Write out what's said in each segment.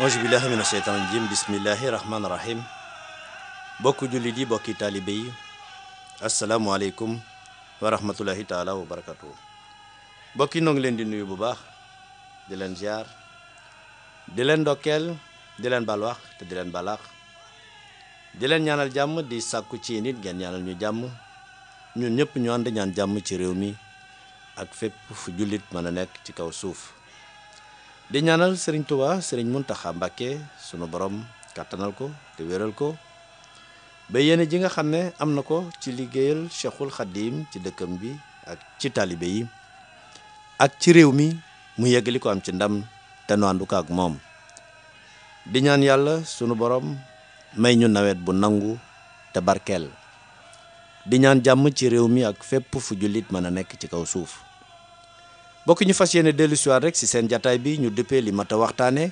auzu billahi mina sheytaan rajim bismillahi rahmaani rahim bokk jullit yi bokki taalibe yi asalaamualeykum wa rahmatullahi taala wa barakatuh bokki noo ngi leen di nuyu bu baax di leen ziar di leen ndokkeel di leen balwax te di leen balaax di leen ñaanal jàmm di sàkku ci nit ngeen ñaanal ñu jàmm ñun ñëpp ñu ànd ñaan jàmm ci réew mi ak fépp fu jullit mën a nekk ci kaw suuf di ñaanal Serigne Touba Serigne Mountakha Mbacké sunu borom kàttanal ko te wéral ko ba yéene ji nga xam ne am na ko ci liggéeyal Cheikhul Khadim ci dëkkam bi ak ci taalibe yi ak ci réew mi mu yeggali ko am ci ndam te nu àndu ko ak moom di ñaan yàlla sunu borom may ñu nawet bu nangu te barkeel di ñaan jàmm ci réew mi ak fépp fu jullit mën a nekk ci kaw suuf bokk ñu fas yéene dellu siwaat rek ci seen jataay bi ñu dëppee li mat a waxtaane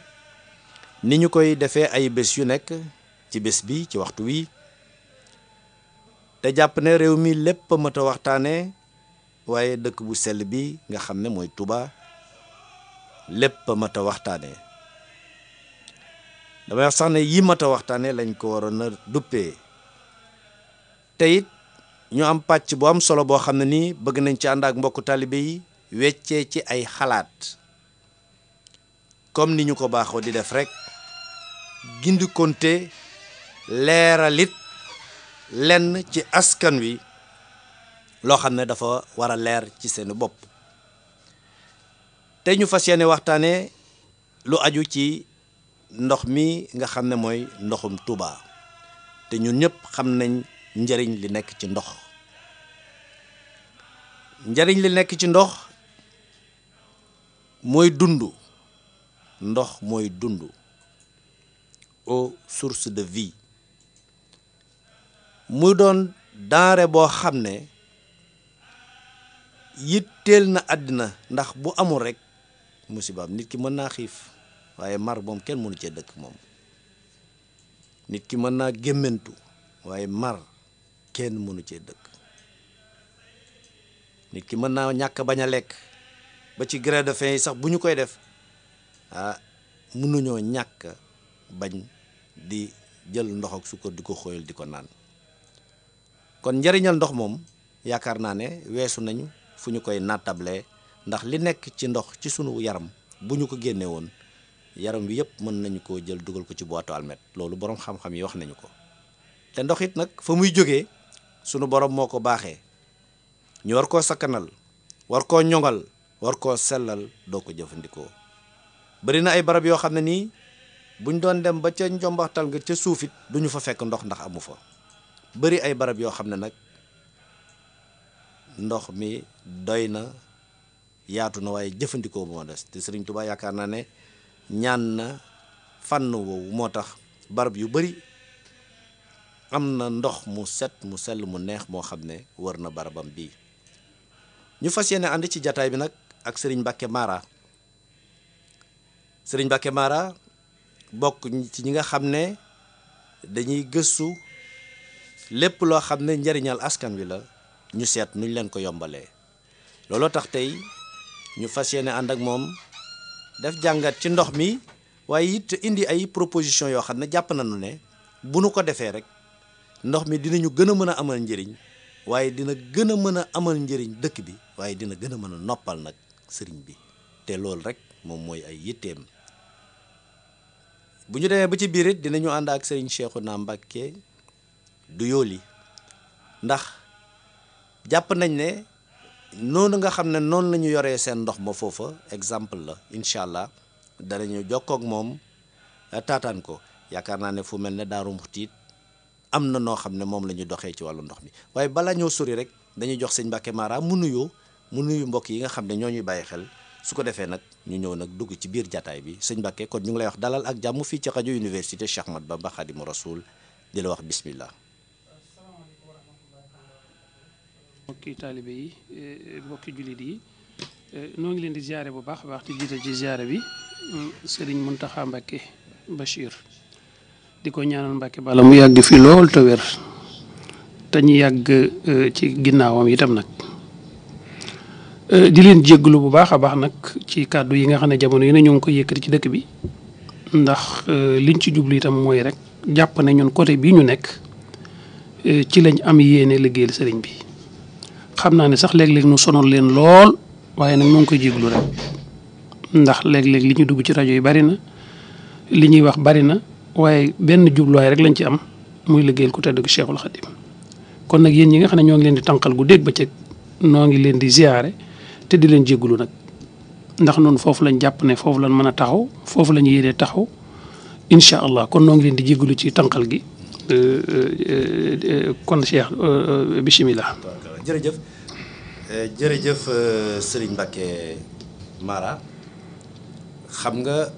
ni ñu koy defee ay bés yu nekk ci bés bi ci waxtu wi te jàpp ne réew mi lépp a mat a waxtaane waaye dëkk bu sell bi nga xam ne mooy Touba lépp a mat a waxtaane damay wax sax ne yi mat a waxtaane lañ ko waroon a duppee te it ñu am pàcc bu am solo boo xam ne nii bëgg nañ ci ànd ak mbokku taalibe yi weccee ci ay xalaat comme ni ñu ko baaxoo di def rek gindi konte leeralit lenn ci askan wi loo xam ne dafa war a leer ci seeni bopp te ñu fas yéene waxtaane lu aju ci ndox mi nga xam ne mooy ndoxum Touba te ñun ñëpp xam nañ njariñ li nekk ci ndox njariñ li nekk ci ndox mooy dund ndox mooy dund eau source de vie muy doon denrée boo xam ne yitteel na àddina ndax bu amul rek musibaam nit ki mën naa xiif waaye mar moom kenn mënu cee dëkk moom nit ki mën naa gémmantu waaye mar kenn mënu cee dëkk nit ki mën naa ñàkk bañ a lekk ba ci gré de faim yi sax bu ñu koy def mënuñoo ñàkk bañ di jël ndox ak sukkar di ko xóoyal di ko naan kon njariñal ndox moom yaakaar naa ne weesu nañu fu ñu koy nattable ndax li nekk ci ndox ci sunu yaram bu ñu ko génne woon yaram wi yëpp mën nañu koo jël dugal ko ci boîte almet loolu boroom xam-xam yi wax nañu ko te ndox it nag fa muy jógee sunu borom moo ko baaxee ñu war koo sakkanal war koo ñoŋal war koo sellal doo ko jëfandikoo bari na ay barab yoo xam ne nii buñ doon dem ba ca njombaxtal nga ca suufit duñu fa fekk ndox ndax amu fa bari ay barab yoo xam ne nag ndox mi doy na yaatu na waaye jëfandikoo moo des te Sëriñ Tuubaa yaakaar naa ne ñaan na fànn woowu moo tax barab yu bari am na ndox mu set mu sell mu neex moo xam ne wër na barabam bii ñu fas yéene ànd ci jataay bi nag ak Serigne Mbacké Mara Serigne Mbacké Mara bokk ci ñi nga xam ne dañuy gëstu lépp loo xam ne njariñal askan wi la ñu seet nuñ leen ko yombalee looloo tax tey ñu fas yéene ànd ak moom def jàngat ci ndox mi waaye it indi ay proposition yoo xam ne jàpp nañu ne bu nu ko defee rek ndox mi dinañu gën a mën a amal njëriñ waaye dina gën a mën a amal njëriñ dëkk bi waaye dina gën a mën a noppal nag sëriñ bi te loolu rek moom mooy ay yitteem bu ñu demee ba ci biir it dinañu ànd ak sëriñ Cheikhouna Mbacké Douyoly ndax jàpp nañ ne noonu nga xam ne noonu la ñu yoree seen ndox ma foofa exemple la incha allah danañu jokkoo ak moom taataan ko yaakaar naa ne fu mel ne Daaru Muxti am na noo xam ne moom la ñu doxee ci wàllu ndox mi waaye balaa ñoo sori rek dañuy jox sëñ Mbacké Mara mu nuyu mbokk yi nga xam ne ñoo ñuy bàyyi xel su ko defee nag ñu ñëw nag dugg ci biir jataay bi sëñ Mbacké kon ñu ngi lay wax dalal ak jàmm fii ci rajo université Cheikh Ahmadou Bamba Khadimu Rasoul di la wax bismillah. mbokki taalibe yi mbokki jullit yi noo ngi leen di ziare bu baax a baax di jiite ci ziare bi Serigne Mountakha Mbacké Bachir di ko ñaanal Mbacké bala mu yàgg fi lool te wér te ñu yàgg ci ginnaawam itam nag di leen jégglu bu baax a baax nag ci kàddu yi nga xam ne jamono yi ne ñoo ngi ko yëkkati ci dëkk bi ndax liñ ci jublu itam mooy rek jàpp ne ñun côté bii ñu nekk ci lañ am yéene liggéeyal sëriñ bi xam naa ne sax léeg-léeg nu sonal leen lool waaye nag ñoo ngi koy jéglu rek ndax léeg-léeg li ñu dugg ci rajo yi bari na li ñuy wax bari na waaye benn jubluwaay rek lañ ci am muy liggéeyal ku tedd gi Cheikhul Khadim kon nag yéen ñi nga xam ne ñoo ngi leen di tànqal gu dégg ba cëg noo ngi leen di ziyaare te di leen jéglu nag ndax noonu foofu lañ jàpp ne foofu lañ mën a taxaw foofu lañ yéenee taxaw incha allah kon noo ngi leen di jéglu ci tànqal gi kon Cheikh bisimilah. jërëjëf jërëjëf Serigne Mbacké Mara xam nga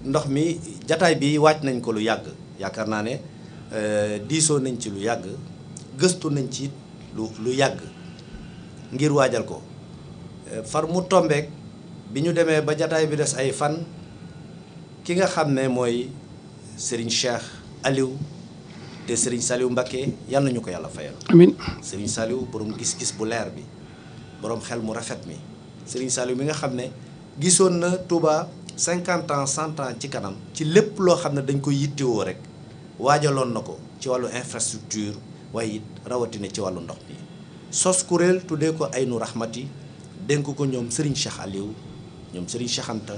ndox mi jataay bi waaj nañ ko lu yàgg yaakaar naa ne diisoo nañ ci lu yàgg gëstu nañ ci lu yàgg ngir waajal ko far mu tombeek bi ñu demee ba jataay bi des ay fan ki nga xam ne mooy Serigne Cheikh Aliou te Serigne Saliou Mbacké yal nañu ko yàlla fayal. amiin Serigne Saliou borom gis-gis bu leer bi borom xel mu rafet mi Serigne Saliou mi nga xam ne gisoon na Touba 50 ans 100 ans ci kanam ci lépp loo xam ne dañ koy yittewoo rek waajaloon na ko ci wàllu infrastructure waaye it rawatina ci wàllu ndox mi sos kuréel tuddee ko Aynu Rahmati dénk ko ñoom Serigne Cheikh Aliou ñoom Serigne Cheikh Anta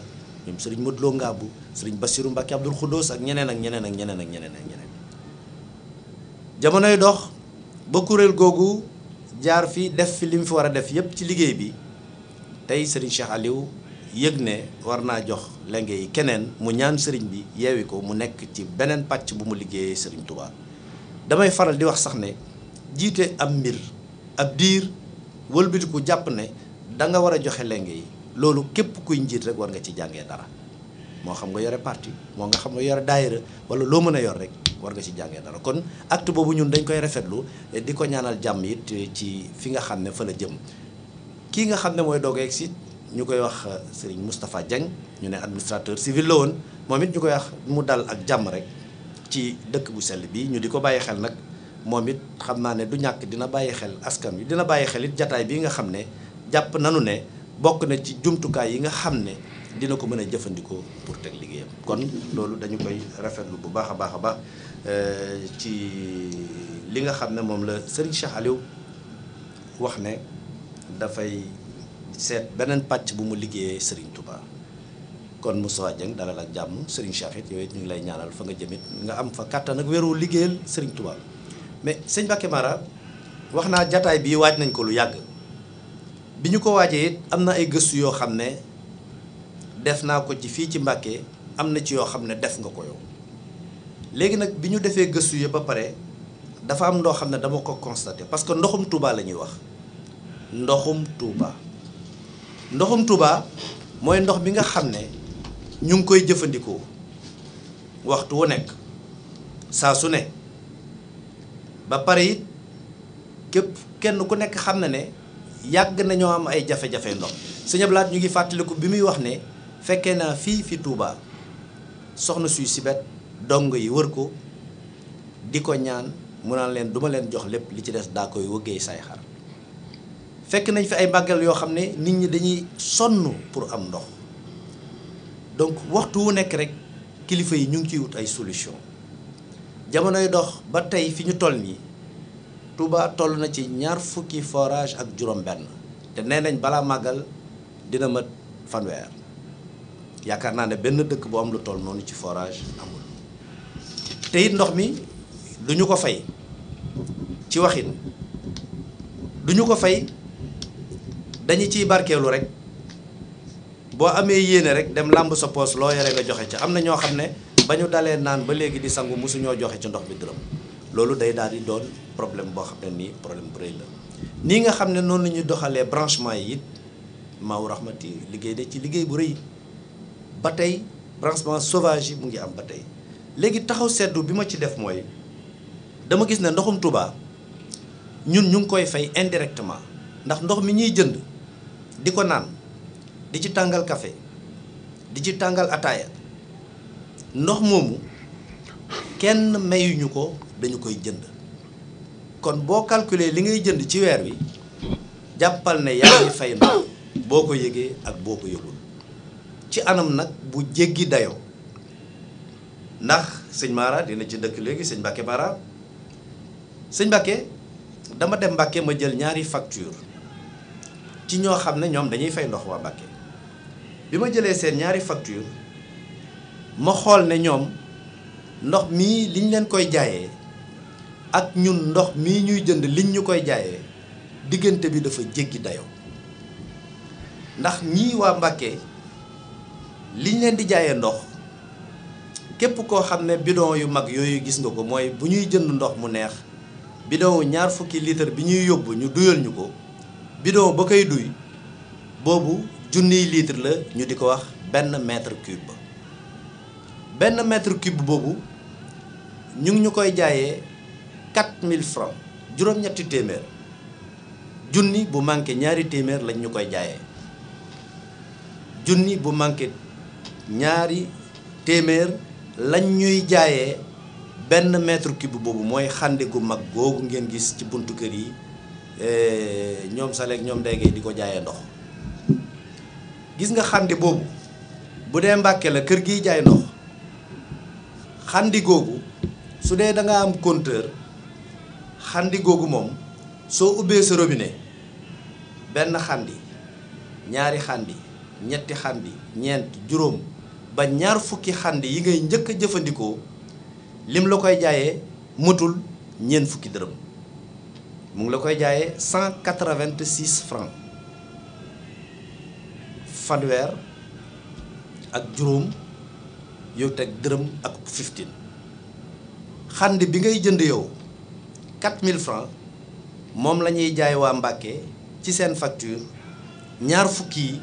ñoom Serigne Modou Lo Ngabou Serigne Bassirou Mbacké Abdoul Khoudous ak ñeneen ak ñeneen ak ñeneen ak ñeneen ak ñeneen jamonoy dox ba kuréel googu jaar fi def fi li mu fi war a def yépp ci liggéey bi tey Serigne Cheikh Aliou yëg ne war naa jox lenge yi keneen mu ñaan Serigne bi yeewi ko mu nekk ci beneen pàcc bu mu liggéeyee Serigne Touba damay faral di wax sax ne jiite am mbir ab diir wëlbatiku jàpp ne da nga war a joxe lenge yi loolu képp kuy njiit rek war nga ci jàngee dara moo xam nga yore parti moo nga xam nga yore daayira wala loo mën a yor rek war nga ci jàngee dara kon acte boobu ñun dañ koy rafetlu di ko ñaanal jàmm it ci fi nga xam ne fa la jëm kii nga xam ne mooy doog a egsi ñu koy wax Serigne Moustapha Dieng ñu ne administrateur civil la woon moom it ñu koy wax mu dal ak jàmm rek ci dëkk bu sell bi ñu di ko bàyyi xel nag moom it xam naa ne du ñàkk dina bàyyi xel askan wi dina bàyyi xel it jataay bi nga xam ne jàpp nanu ne bokk na ci jumtukaay yi nga xam ne dina ko mën a jëfandikoo pour teg liggéeyam kon loolu dañu koy rafetlu bu baax a baax a baax ci li nga xam ne moom la Serigne Cheikh Aliou wax ne dafay seet beneen pàcc bu mu liggéeyee Serigne Touba kon Moustapha Dieng dalal ak jàmm Serigne Cheikh it yooyu ñu ngi lay ñaanal fa nga jëmit nga am fa kàttan ak wéru liggéeyal Serigne Touba mais sëñ Mbacké Mara wax naa jataay bii waaj nañ ko lu yàgg bi ñu ko waajee it am na ay gëstu yoo xam ne def naa ko ci fii ci Mbacké am na ci yoo xam ne def nga ko yow léegi nag bi ñu defee gëstu yi ba pare dafa am loo xam ne dama ko constaté parce que ndoxum Touba la ñuy wax ndoxum Touba mooy ndox bi nga xam ne ñu ngi koy jëfandikoo waxtu wu nekk saa su ne ba pare it képp kenn ku nekk xam na ne yàgg nañoo am ay jafe-jafe ndox sëñ Ablaat ñu ngi fàttaliku bi muy wax ne fekkee naa fii fi Touba soxna suy sibet dong yi wër ko di ko ñaan mu naan leen duma leen jox lépp li ci des daa koy wëggee say xar fekk nañ fi ay màggal yoo xam ne nit ñi dañuy sonn pour am ndox donc waxtu wu nekk rek kilifa yi ñu ngi ciy wut ay solution jamonoy dox ba tey fi ñu toll nii Touba toll na ci 20 forage ak juróom-benn te nee nañ balaa màggal dina mat fanweer yaakaar naa ne benn dëkk bu am lu toll noonu ci forage amul te it ndox mi duñu ko fay ci waxin duñu ko fay dañu ciy barkeelu rek boo amee yéene rek dem làmb sa poos loo yore nga joxe ca am na ñoo xam ne ba ñu dalee naan ba léegi di sangu mosuñoo joxe ci ndox bi dërëm loolu day daal di doon problème boo xam ne nii problème bu rëy la nii nga xam ne noonu la ñuy doxalee branchement yi it Maawu Rahmati liggéey de ci liggéey bu rëy ba tey branchement sauvage yi mu ngi am ba tey léegi taxaw seddu bi ma ci def mooy dama gis ne ndoxum Touba ñun ñu ngi koy fay indirectement ndax ndox mi ñuy jënd di ko naan di ci tàngal café di ci tàngal ataaya ndox moomu kenn mayuñu ko dañu koy jënd kon boo calculer li ngay jënd ci weer wi jàppal ne yaa ngi fay ndox boo ko yëgee ak boo ko yëgul ci anam nag bu jéggi dayoo ndax sëñ Mara dina ci dëkk léegi sëñ Mbacke Mara sëñ Mbacke dama dem Mbacke ma jël ñaari facture ci ñoo xam ne ñoom dañuy fay ndox waa Mbacke bi ma jëlee seen ñaari facture ma xool ne ñoom ndox mii liñ leen koy jaayee ak ñun ndox mii ñuy jënd liñ ñu koy jaayee diggante bi dafa jéggi dayoo ndax ñii waa Mbacke liñ leen di jaayee ndox képp koo xam ne bidon yu mag yooyu gis nga ko mooy bu ñuy jënd ndox mu neex bidon ñaar fukki litre bi ñuy yóbbu ñu duyal ñu ko bidon ba koy duy boobu junniy litre la ñu di ko wax benn mètre cube benn mètre cube boobu ñu ngi ñu koy jaayee 4000 francs juróom-ñetti téeméer junni bu manqué ñaari téeméer lañ ñu koy jaayee junni bu manqué ñaari téeméer lañ ñuy jaayee benn mètre cube boobu mooy xandi gu mag googu ngeen gis ci buntu kër yi ñoom Saleek ñoom Ndege di ko jaayee ndox gis nga xandi boobu bu dee Mbàkke la kër giy jaay ndox xandi googu su dee da nga am compteur xandi googu moom soo ubbee sa robinet benn xandi ñaari xandi ñetti xandi ñeent juróom ba ñaar fukki xandi yi ngay njëkk a jëfandikoo lim la koy jaayee mëtul ñeent fukki dërëm mu ngi la koy jaayee 186 francs fanweer ak juróom yow teg dërëm ak 15 xandi bi ngay jënd yow 4000 francs moom la ñuy jaay waa Mbàkke ci seen facture ñaar fukki yi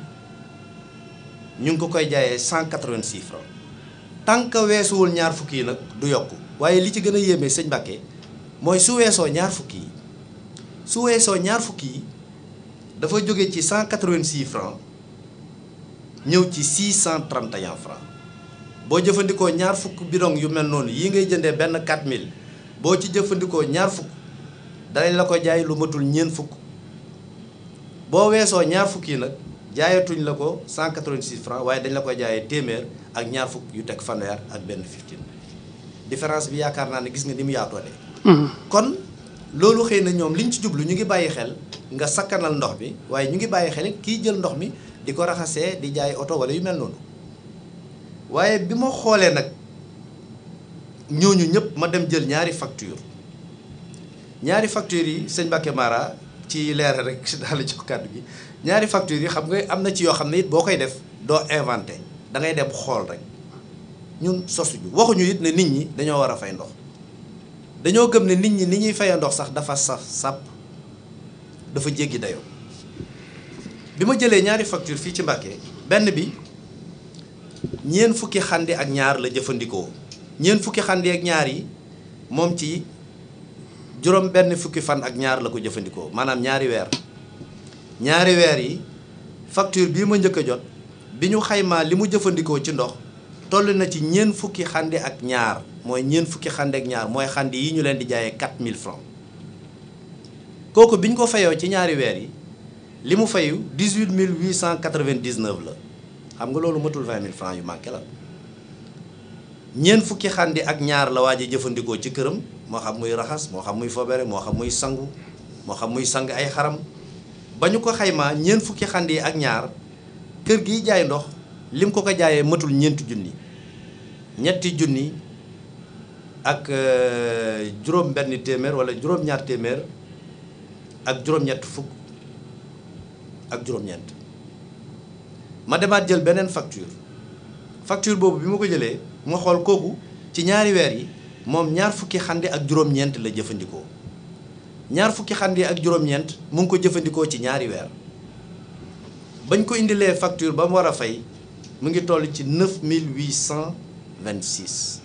ñu ngi ko koy jaayee 186 francs tant que weesuwul ñaar fukki yi nag du yokk waaye li ci gën a yéeme sëñ Mbàkke mooy su weesoo ñaar fukki yi su weesoo ñaar fukki yi dafa jóge ci 186 francs ñëw ci 631 francs boo jëfandikoo ñaar fukk bidon yu mel noonu yi ngay jëndee benn 4000 boo ci jëfandikoo ñaar fukk danañ la ko jaay lu matul ñeent fukk boo weesoo ñaar fukk yi nag jaayatuñ la ko 186 francs waaye dañ la koy jaayee téeméer ak ñaar fukk yu teg fanweer ak benn 15 différence bi yaakaar naa ne gis nga ni mu yaatoo de kon loolu xëy na ñoom liñ ci jublu ñu ngi bàyyi xel nga sakkanal ndox mi waaye ñu ngi bàyyi xel it kiy jël ndox mi di ko raxasee di jaay oto wala yu mel noonu waaye bi ma xoolee nag ñooñu ñëpp ma dem jël ñaari facture yi sëñ Mbacke Mara ci leeral rek daal la jox kàddu gi ñaari facture yi xam nga am na ci yoo xam ne it boo koy def doo inventé da ngay dem xool rek ñun sosuñu waxuñu it ne nit ñi dañoo war a fay ndox dañoo gëm ne nit ñi ni ñuy fayee ndox sax dafa saf sàpp dafa jéggi dayoo bi ma jëlee ñaari facture fii ci Mbàkke benn bi ñeent fukki xandi ak ñaar la jëfandikoo ñeent fukki xandi ak ñaar yi moom ci juróom benn fukki fan ak ñaar la ko jëfandikoo maanaam ñaari weer yi facture bii ma njëkk a jot bi ñu xaymaa li mu jëfandikoo ci ndox toll na ci ñeent fukki xandi ak ñaar mooy ñeent fukki xandi ak ñaar mooy xandi yi ñu leen di jaayee 4000 francs kooku bi ñu ko fayoo ci ñaari weer yi li mu fayu 18899 la xam nga loolu matul 20000 francs yu manqué la ñeent fukki xandi ak ñaar la waaj a jëfandikoo ci këram moo xam muy raxas moo xam muy fobere moo xam muy sangu moo xam muy sang ay xaram ba ñu ko xaymaa ñeent fukki xandi ak ñaar kër gi jaay ndox lim ko jaayee matul ñeenti junni ñetti junni ak juróom benn téeméer wala juróom-ñaar téeméer ak juróom-ñett fukk ak juróom-ñeent ma demaat jël beneen facture boobu bi ma ko jëlee ma xool kooku ci ñaari weer yi moom ñaar fukki xandi ak juróom-ñeent la jëfandikoo ñaar fukki xandi ak juróom-ñeent mu ngi ko jëfandikoo ci ñaari weer bañ ko indilee facture ba mu war a fay mu ngi toll ci 9826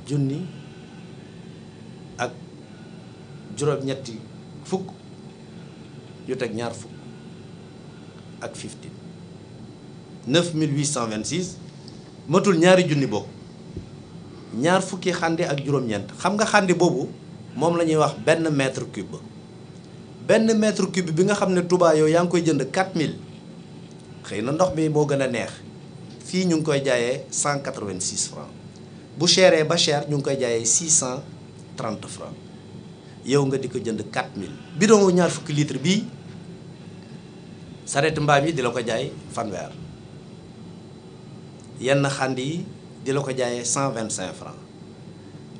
junni ak juróom-ñetti fukk yu teg ñaar fukk ak 15 9826 matul ñaari junni bokk ñaar fukki xandi ak juróom-ñeent xam nga xandi boobu moom la ñuy wax benn mètre cube bi nga xam ne Touba yow yaa ngi koy jënd 4000 xëy na ndox mi moo gën a neex fii ñu ngi koy jaayee 186 francs bu chéré ba cher ñu ngi koy jaayee 630 francs yow nga di ko jënd 4000 bidon ñaar fukki litre bii sareet mbaam yi di la ko jaay fanweer yenn xand yi di la ko jaayee 125 francs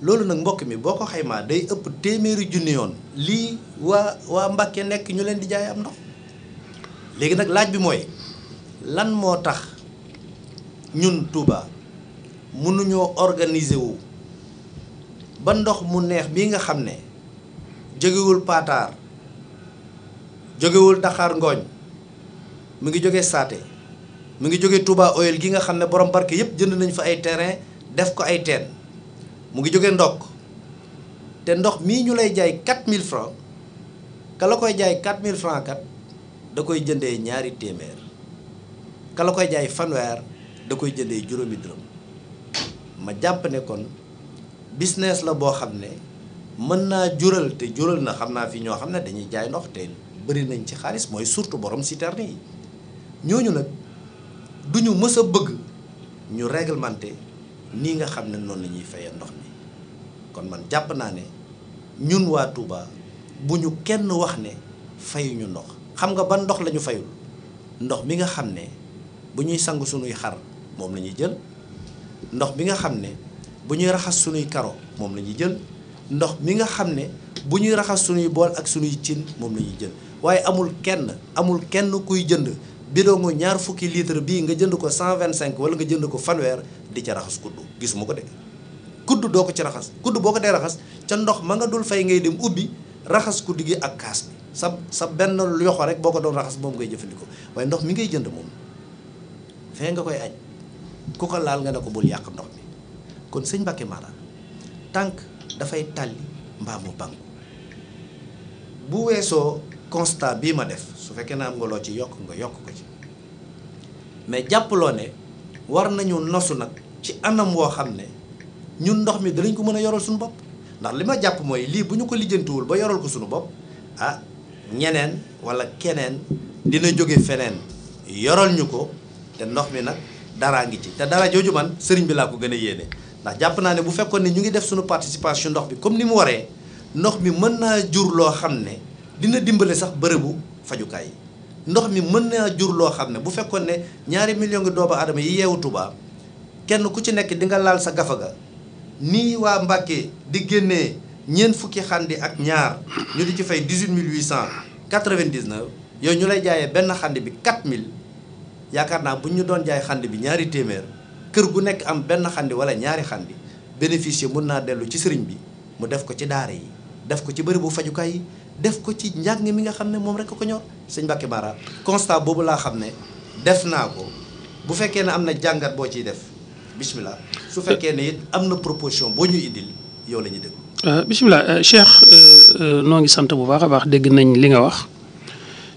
loolu nag mbokk mi boo ko xaymaa day ëpp téeméeri junni yoon lii waa Mbàkke nekk ñu leen di jaay am ndox léegi nag laaj bi mooy lan moo tax ñun Touba mënuñoo organiser wu ba ndox mu neex bii nga xam ne jógewul Pataar jógewul Dakar Ngooñ mu ngi jóge Saate mu ngi jóge Touba Oil gi nga xam ne borom barke yépp jënd nañ fa ay terrain def ko ay teen mu ngi jóge ndokk te ndox mii ñu lay jaay 4000 francs ka la koy jaay 4000 francs kat da koy jëndee ñaari téeméer ka la koy jaay fanweer da koy jëndee juróomi dërëm ma jàpp ne kon business la boo xam ne mën naa jural te jural na xam naa fi ñoo xam ne dañuy jaay ndox te bëri nañ ci xaalis mooy surtout borom citerne yi ñooñu nag duñu mës a bëgg ñu réglementé nii nga xam ne noonu la ñuy fayee ndox mi kon man jàpp naa ne ñun waa Touba bu ñu kenn wax ne fayuñu ndox xam nga ban ndox la ñu fayul ndox mi nga xam ne bu ñuy sangu sunuy xar moom la ñuy jël ndox mi nga xam ne bu ñuy raxas sunuy karo moom la ñuy jël ndox mi nga xam ne bu ñuy raxas sunuy bool ak sunuy cin moom la ñuy jël waaye amul kenn kuy jënd bidon ñaar fukki litre bii nga jënd ko 125 wala nga jënd ko fanweer di ca raxas kuddu gisuma ko de kuddu doo ko ci raxas kuddu boo ko dee raxas ca ndox ma nga dul fay ngay dem ubbi raxas kuddu gi ak kaas bi sa benn yoxo rek boo ko doon raxas moom ngay jëfandikoo waaye ndox mi ngay jënd moom fee nga koy aj ku ko laal nga ne ko bul yàq ndox mi kon sëñ Mbacke Mara tànk dafay tàlli mbaa mu bangu bu weesoo constat bii ma def su fekkee na am nga loo ci yokk nga yokk ko ci mais jàppaloo ne war nañu nosu nag ci anam woo xam ne ñun ndox mi danañ ko mën a yoral suñu bopp ndax li ma jàpp mooy lii bu ñu ko lijjantiwul ba yoral ko suñu bopp ah ñeneen wala keneen dina jóge feneen yoral ñu ko te ndox mi nag daraa ngi ci te dara jooju man sëriñ bi laa ko gën a yéene ndax jàpp naa ne bu fekkoon ne ñu ngi def suñu participation ndox bi comme ni mu waree ndox mi mën naa jur loo xam ne dina dimbale sax bërëbu fajukaay yi ndox mi mën naa jur loo xam ne bu fekkoon ne 2 millions ngi doomu aadama yi yeewu Touba kenn ku ci nekk di nga laal sa gafaga nii waa Mbàkke di génnee ñeent fukki xandi ak ñaar ñu di ci fay 18899 yow ñu lay jaayee benn xandi bi 4000 yaakaar naa bu ñu doon jaay xandi bi ñaari téeméer kër gu nekk am benn xandi wala ñaari xandi bénéficier mën naa dellu ci sëriñ bi mu def ko ci daara yi def ko ci bërëbu fajukaay yi def ko ci njàng mi nga xam ne moom rek ko ñor sëñ Mbacke Mara constat boobu laa xam ne def naa ko bu fekkee ne am na jàngat boo ciy def bismillah su fekkee ne it am na proposition boo ñu indil yow la ñuy déglu. bismillah Cheikh noo ngi sant bu baax a baax dégg nañ li nga wax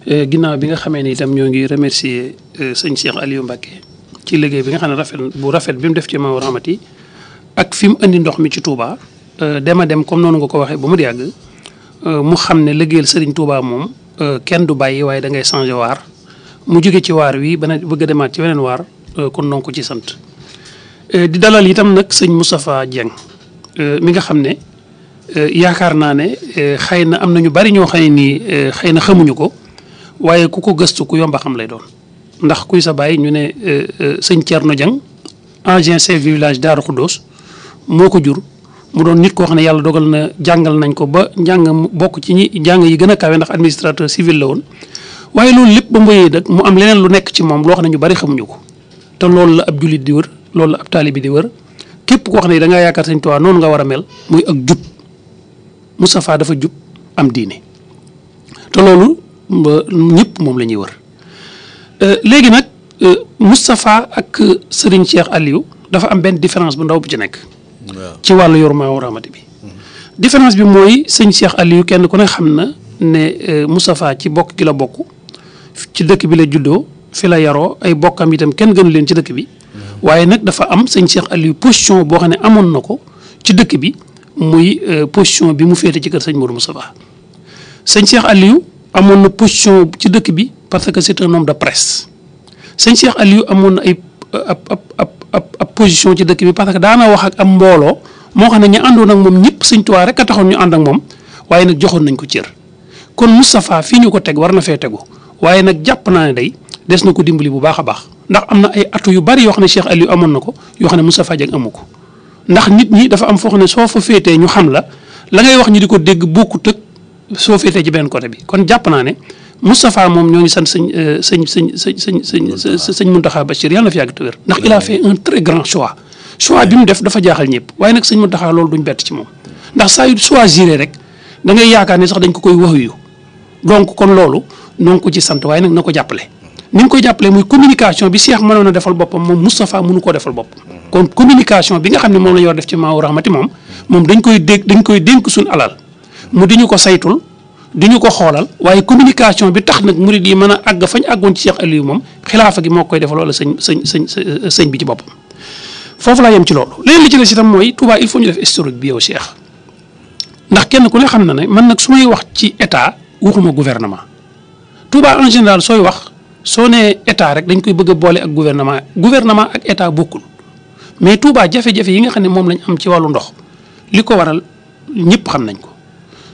ginnaaw bi nga xamee ne itam ñoo ngi remercier sëñ Cheikh Aliou Mbacke ci liggéey bi nga xam ne rafet bi mu def ci Maou Rahmati ak fi mu indi ndox mi ci Touba dema dem comme noonu nga ko waxee ba mu yàgg. mu xam ne liggéeyal Serigne Touba moom kenn du bàyyi waaye da ngay changé waar mu jóge ci waar wi ba bëgg a demaat ci weneen waar kon noo ko ci sant di dalal itam nag sëñ Moustapha Dieng mi nga xam ne yaakaar naa ne xëy na am na ñu bari ñoo xam ne nii xëy na xamuñu ko waaye ku ko gëstu ku yomba xam lay doon ndax kuy sa bàyyi ñu ne sëñ Thierno Dieng ancien chef village Darou Khoudoss moo ko jur. mu doon nit koo xam ne yàlla dogal na jàngal nañ ko ba njàng bokk ci ñi jàng yi gën a kawe ndax administrateur civil la woon waaye loolu lépp ba mboyee nag mu am leneen lu nekk ci moom loo xam ne ñu bari xamuñu ko te loolu la ab jullit di wër loolu la ab taalibi di wër képp koo xam ne da ngaa yaakaar Sëñ Tuubaa noonu nga war a mel muy ak jub Moustapha dafa jub am diine te loolu ñëpp moom la ñuy wër léegi nag Moustapha ak Serigne Cheikh Aliou dafa am benn différence bu ndaw bu ci nekk. ci wàllu yor Maou Rahmati bi différence bi mooy sëñ Cheikh Aliou kenn ku ne xam na ne Moustapha ci bokk gi la bokk ci dëkk bi la juddoo fi la yaroo ay bokkam itam kenn gënu leen ci dëkk bi waaye nag dafa am sëñ Cheikh Aliou position boo xam ne amoon na ko ci dëkk bi muy position bi mu féete ci kër sëñ Modou Moustapha sëñ Cheikh Aliou amoon na position ci dëkk bi parce que c'est un homme de presse sëñ Cheikh Aliou amoon na position ci dëkk bi parce que daana wax ak am mbooloo moo xam ne ñu àndoon ak moom ñëpp Sëñ Tuubaa rek a taxoon ñu ànd ak moom waaye nag joxoon nañ ko cër kon Moustapha fii ñu ko teg war na fee tegu waaye nag jàpp naa ne day des na ko dimbali bu baax a baax ndax am na ay atu yu bari yoo xam ne Cheikh Aliou amoon na ko yoo xam ne Moustapha Dieng amu ko ndax nit ñi dafa am foo xam ne soo fa féetee ñu xam la ngay wax ñu di ko dégg bokkut ak soo féetee ci benn côté bi kon jàpp naa ne Moustapha moom ñoo ngi sant sëñ Mountakha Bachir yàlla na fi yàgg te wér ndax il a fait un très grand choix bi mu def dafa jaaxal ñëpp waaye nag sëñ Mountakha loolu duñ bett ci moom ndax saa yu choisir rek da ngay yaakaar ne sax dañ ko koy wax yu donc kon loolu noo ngi ko ci sant waaye nag na ko jàppale ni nga koy jàppale muy communication bi Cheikh mënoon a defal boppam moom Moustapha mënu koo defal boppam kon communication bi nga xam ne moom la ñu war def ci Maou Rahmati moom dañ koy dénk suñu alal mu di ñu ko saytul di ñu ko xoolal waaye communication bi tax nag murid yi mën a àgg fañ àggoon ci Cheikh Aliou moom xilaafa gi moo koy defal wala sëñ bi ci boppam foofu laa yem ci loolu léegi li ci des itam mooy Touba il faut ñu def historique bi yow Cheikh ndax kenn ku ne xam na ne man nag su may wax ci état waxuma gouvernement Touba en général sooy wax soo nee état rek dañ koy bëgg a boole ak gouvernement ak état bokkul mais Touba jafe-jafe yi nga xam ne moom lañ am ci wàllu ndox li ko waral ñëpp xam nañ ko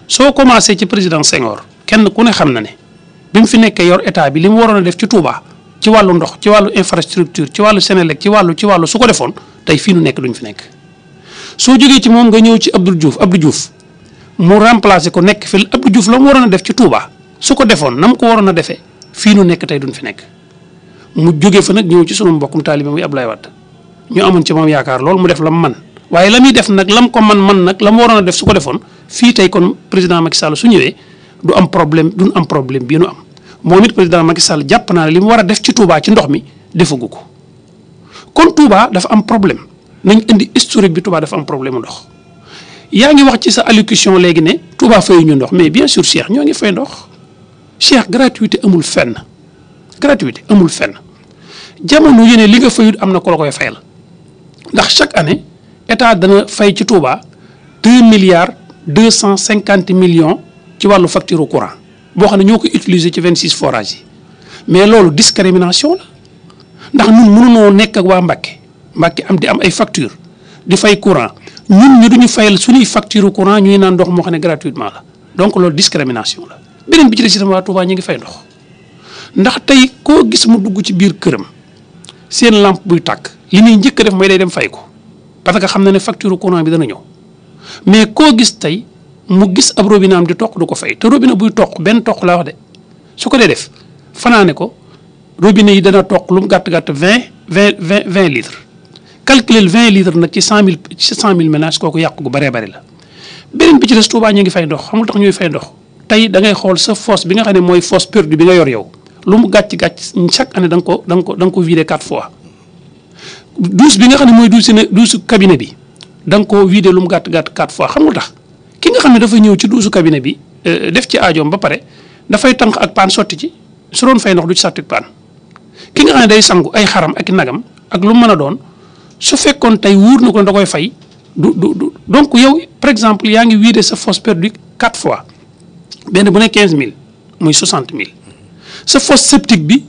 soo commencé ci président Senghor kenn ku ne xam na ne bi mu fi nekkee yor état bi li mu waroon a def ci Touba ci wàllu ndox ci wàllu infrastructure ci wàllu Sénélec ci wàllu su ko defoon tey fii nu nekk duñ fi nekk soo jógee ci moom nga ñëw ci Abdou Diouf mu remplacé ko nekk fi Abdou Diouf la mu waroon a def ci Touba su ko defoon na mu ko waroon a defee fii nu nekk tey duñ fi nekk mu jógee fa nag ñëw ci sunu mbokkum taalibe muy Abdoulaye Wade ñu amoon ci moom yaakaar lool mu def la mu man waaye la muy def nag lam ko man nag la mu waroon a def su ko defoon fii tey kon président Macky Sall su ñëwee duñ am problème bii nu am moom it président Macky Sall jàpp naa ne li mu war a def ci Touba ci ndox mi defagu ko kon Touba dafa am problème nañ indi historique bi Touba dafa am problème ndox yaa ngi wax ci sa allocution léegi ne Touba fayu ñu ndox mais bien sûr Cheikh ñoo ngi fay ndox Cheikh gratuité amul fenn jamono yéene li nga fayut am na ko la koy fayal ndax chaque année état dana fay ci Touba 2,250 milliards ci wàllu facture courant boo xam ne ñoo ko utiliser ci 26 forages yi mais loolu discrimination la ndax ñun mënunoo nekk ak waa Mbacke am ay facture di fay courant ñun ñu duñu fayal suñuy facture courant ñuy naan ndox moo xam ne gratuitement la donc loolu discrimination la beneen bi ci des itam waa Touba ñu ngi fay ndox ndax tey koo gis mu dugg ci biir këram seen lampe buy tàkk li muy njëkk a def mooy day dem fay ko parce que xam na ne facture courant bi dana ñëw mais koo gis tey mu gis ab robinet am di toq du ko fay te robinet buy toq benn toq laa wax de su ko dee def fanaane ko robinet yi dana toq lu mu gàtt 20 litres calculer 20 litres nag ci 100 000 ménages kooku yàqu gu bëree bëri la. beneen bi ci des Touba ñu ngi fay ndox xamul tax ñuy fay ndox tey da ngay xool sa fosse bi nga xam ne mooy fosse perdue bi nga yor yow lu mu gàcc chaque année da nga ko vider 4 fois. douche bi nga xam ne mooy douche cabinet bi da nga koo vider lu mu gàtt 4 fois xam nga tax ki nga xam ne dafa ñëw ci douche cabinet bi def ci aajoom ba pare dafay tànk ak paan sotti ci su doon fay ndox du ci sotti paan ki nga xam ne day sangu ay xaram ak i nagam ak lu mu mën a doon su fekkoon tey wuur na ko da koy fay du donc yow par exemple yaa ngi vider sa fosse perdue 4 fois benn bu ne 15000 muy 60000 sa fosse septique bi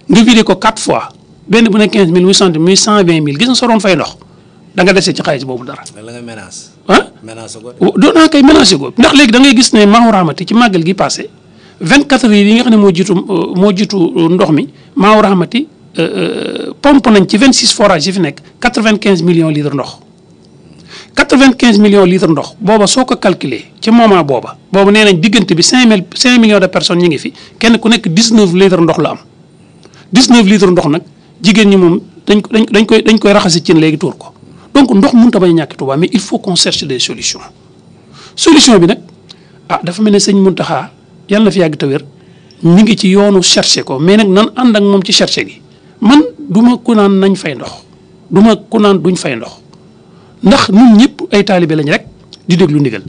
nga vider ko 4 fois. benn bu ne 15000 muy 120000 gis nga soo doon fay ndox da nga dese ci xaalis boobu dara. la nga menace. menace ko doon naa koy menacé ko ndax léegi da ngay gis ne Maou Rahmati ci màggal gi passé 24 heures yi nga xam ne moo jiitu ndox mi Maou Rahmati pompe nañ ci 26 forages yi fi nekk 95 millions litres ndox. 95 millions litres ndox booba soo ko calculer ci moment booba nee nañ diggante bi 5 millions de personnes ñi ngi fi kenn ku nekk 19 litres ndox la am 19 litres ndox nag. jigéen ñi moom dañ koy raxasi cin léegi tuur ko donc ndox mënut a bañ a ñàkk Touba mais il faut qu'on cherche des solutions solution bi nag dafa mel ne sëñ Mountakha yàlla na fi yàgg te wér ñu ngi ci yoonu chercher ko mais nag nan ànd ak moom ci chercher gi man du ma ku naan nañ fay ndox du ma ku naan duñ fay ndox ndax ñun ñëpp ay taalibe lañ rek di déglu ndigal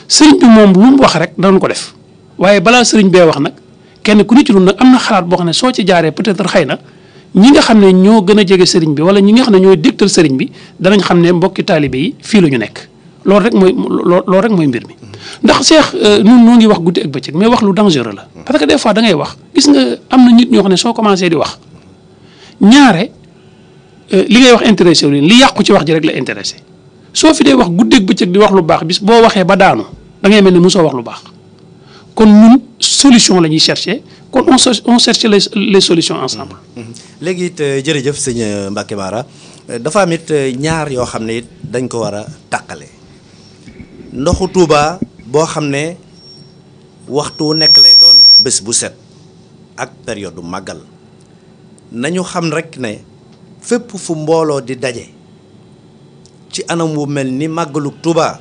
sëriñ bi moom lu mu wax rek danañ ko def waaye balaa sëriñ bee wax nag kenn ku ne ci ñun nag am na xalaat boo xam ne soo ci jaaree peut-être xëy na. ñi nga xam ne ñoo gën a jege sëriñ bi wala ñi nga xam ne ñoo dégtal sëriñ bi danañ xam ne mbokki taalibe yi fii la ñu nekk loolu rek mooy mbir mi ndax Cheikh ñun ñoo ngi wax guddi ak bëccëg mais wax lu dangereux la parce que des fois da ngay wax gis nga am na nit ñoo xam ne soo commencé di wax ñaare li ngay wax intéressé wu leen li yàqu ci wax ji rek la intéressé soo fi dee wax guddeeg bëccëg di wax lu baax bis boo waxee ba daanu da ngay mel ne mosoo wax lu baax kon ñun solution la ñuy chercher kon on cherche les solutions ensemble. léegi it jërëjëf sëñ Mbacke Mara dafa am it ñaar yoo xam ne it dañ ko war a tàqale ndoxu Touba boo xam ne waxtu wu nekk lay doon bés bu set ak période du màggal nañu xam rek ne fépp fu mbooloo di daje ci anam wu mel ni màggalu Touba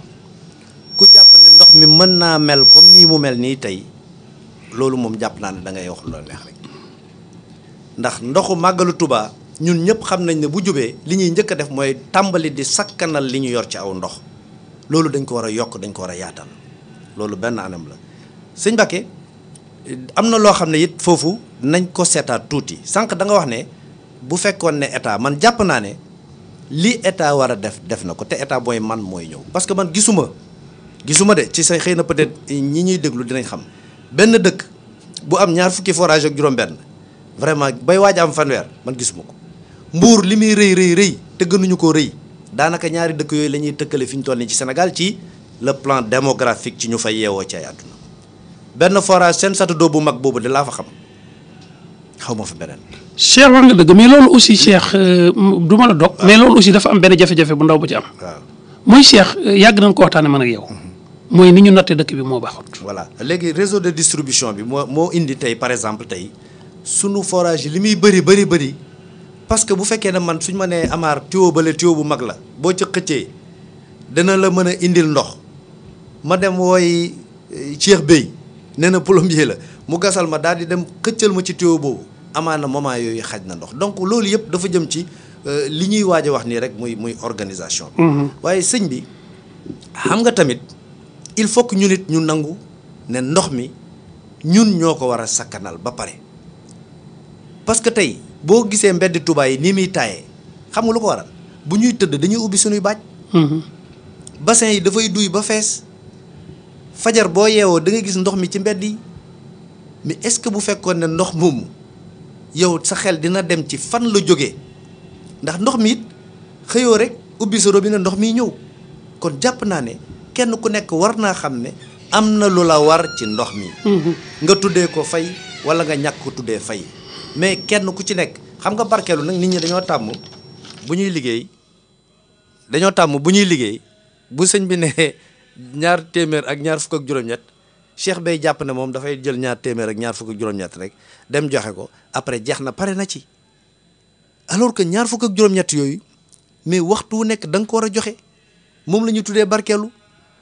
ku jàpp ne ndox mi mën naa mel comme nii mu mel nii tey loolu moom jàpp naa ne da ngay wax lu la neex rek ndax ndoxu màggalu Touba ñun ñëpp xam nañ ne bu jubee li ñuy njëkk a def mooy tàmbali di sakkanal li ñu yor ci aw ndox loolu dañ ko war a yokk dañ ko war a yaatal loolu benn anam la sëñ Mbacke am na loo xam ne it foofu nañ ko seetaat tuuti sànq da nga wax ne bu fekkoon ne état man jàpp naa ne li état war a def na ko te état mooy man mooy ñëw parce que man gisuma de ci say xëy na peut-être ñi ñuy déglu dinañ xam benn dëkk bu am ñaar fukki forage ak juróom-benn vraiment bay waaj am fanweer man gisuma ko Mbuur li muy rëy te gënuñu koo rëy daanaka ñaari dëkk yooyu la ñuy tëkkale fi ñu toll nii ci Sénégal ci le plan démographique ci ñu fay yeewoo ci ay àdduna benn forage seen satadoo bu mag boobu de laa fa xam xaw ma fa beneen. Cheikh wax nga dëgg mais loolu aussi Cheikh du ma la dog mais loolu aussi dafa am benn jafe-jafe bu ndaw bu ci am. waaw mooy Cheikh yàgg nañ ko waxtaane man ak yow. mooy ni ñu nattee dëkk bi moo baaxut. voilà léegi réseau de distribution bi moo indi tey par exemple tey sunu forage yi li muy bëri parce que bu fekkee ne man suñ ma nee amaar tuyau bu mag la boo ca xëccee dana la mën a indil ndox ma dem wooy Cheikh Bey nee na plombier la mu gasal ma daal di dem xëccal ma ci tuyau boobu amaana moment yooyu xaj na ndox donc loolu yëpp dafa jëm ci li ñuy waaj a wax nii rek muy organisation bi. waaye sëñ bi xam nga tamit il faut que ñu nit ñu nangu ne ndox mi ñun ñoo ko war a sakkanal ba pare parce que tey boo gisee mbedd Touba yi nii muy taayee xam nga lu ko waral bu ñuy tëdd dañuy ubbi suñuy baaj. bassin yi dafay duy ba fees fajar boo yeewoo da ngay gis ndox mi ci mbedd yi mais est-ce que bu fekkoon ne ndox moomu yow sa xel dina dem ci fan la jógee ndax ndox mi it xëyoo rek ubbi sa robinet ndox miy ñëw kon jàpp naa ne kenn ku nekk war naa xam ne am na lu la war ci ndox mi. nga tuddee ko fay wala nga ñàkk ko tuddee fay mais kenn ku ci nekk xam nga barkeelu nag nit ñi dañoo tàmm bu ñuy liggéey bu sëñ bi ne ñaar téeméer ak ñaar fukk ak juróom-ñett Cheikh Bey jàpp ne moom dafay jël ñaar téeméer ak ñaar fukk ak juróom-ñett rek dem joxe ko après jeex na pare na ci alors que ñaar fukk ak juróom-ñett yooyu mais waxtu wu nekk da nga ko war a joxe moom la ñu tuddee barkeelu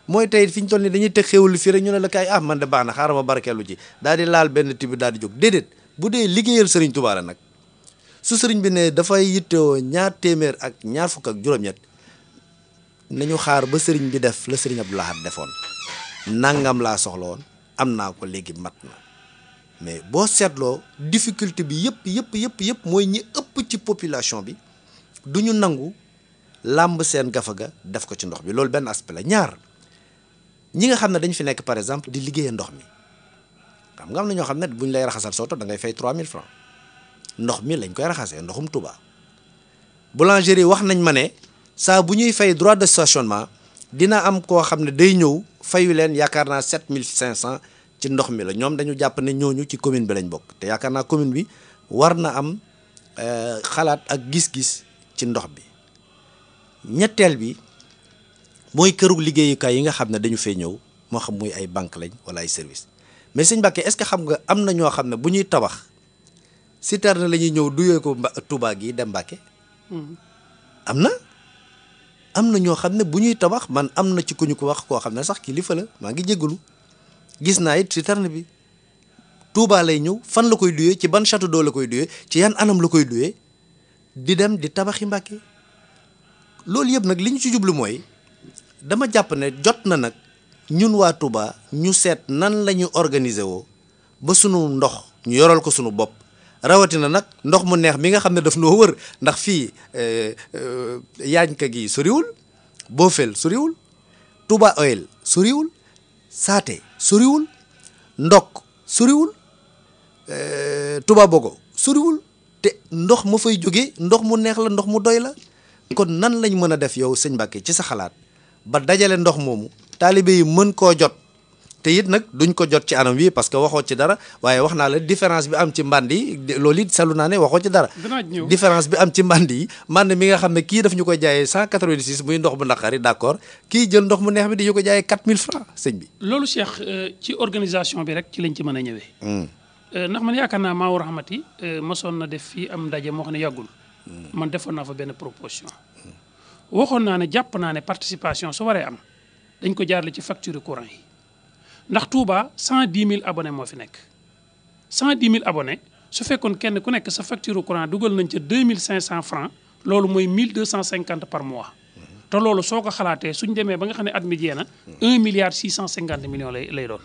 mooy tey fi ñu toll nii dañuy teg xéwlu fii rek ñu ne la kaay man de baax na xaaral ma barkeelu ci daal di laal benn tibb daal di jóg déedéet bu dee liggéeyal Serigne Touba la nag su Serigne bi ne dafay yittewoo ñaar téeméer ak ñaar fukk ak juróom-ñett nañu xaar ba Serigne bi def la Serigne Abdou Lahad defoon nangam laa soxla woon am naa ko léegi mat na mais boo seetloo difficulté bi yëpp mooy ñi ëpp ci population bi du ñu nangu làmb seen gafaga def ko ci ndox bi loolu benn aspect la ñaar ñi nga xam ne dañ fi nekk par exemple di liggéeyee ndox mi xam nga am na ñoo xam ne bu ñu lay raxasal soto da ngay fay 3000 francs ndox mi lañ koy raxasee ndoxum Touba boulangerie wax nañ ma ne saa bu ñuy fay droit de stationnement dina am koo xam ne day ñëw fayu leen yaakaar naa 7500 ci ndox mi la ñoom dañu jàpp ne ñooñu ci commune bi lañ bokk te yaakaar naa commune bi war na am xalaat ak gis-gis ci ndox bi ñetteel bi mooy këru liggéeyukaay yi nga xam ne dañu fee ñëw moo xam muy ay banque lañ wala ay service mais sëñ Mbacke est-ce que xam nga am na ñoo xam ne bu ñuy tabax citerne la ñuy ñëw duyee ko Touba gi dem Mbacke am na ñoo xam ne bu ñuy tabax man am na ci ku ñu ko wax koo xam ne sax kilifa la maa ngi jégalu gis naa it citerne bi Touba lay ñëw fan la koy duyee ci ban château d'eau la koy duyee ci yan anam la koy duyee di dem di tabaxi Mbacke loolu yëpp nag li ñu ci jublu mooy dama jàpp ne jot na nag ñun waa Touba ñu seet nan la ñu organiser woo ba sunu ndox ñu yoral ko sunu bopp rawatina nag ndox mu neex mi nga xam ne daf noo wër ndax fii yaañka gi soriwul Bofel soriwul Touba Oil soriwul Saate soriwul Ndok soriwul Touba Bogo soriwul te ndox ma fay jóge ndox mu neex la ndox mu doy la kon nan lañ mën a def yow sëñ Mbàkke ci sa xalaat ba dajale ndox moomu taalibe yi mën koo jot te it nag duñ ko jot ci anam wi parce que waxoo ci dara waaye wax naa la différence bi am ci mbànd yi loolu it salu naa ne waxoo ci dara différence bi am ci mbànd yi mbànd mi nga xam ne kii daf ñu koy jaayee 186 muy ndox bu naqari d'accord kii jël ndox mu neex mi di ñu ko jaayee 4000 francs sëñ bi loolu Cheikh ci organisation bi rek ci lañ ci mën a ñëwee ndax man yaakaar naa Maawu Rahmati mosoon na def fii am ndaje moo xam ne yàggul man defoon naa fa benn proposition waxoon naa ne jàpp naa ne participation su waree am dañ ko jaarale ci facture courant yi ndax Touba 110 000 abonnés moo fi nekk 110 000 abonnés su fekkoon kenn ku nekk sa facture courant dugal nañ ca 2500 francs loolu mooy 1250 par mois te loolu soo ko xalaatee suñ demee ba nga xam ne at mi jee na 1 milliard 650 millions lay doon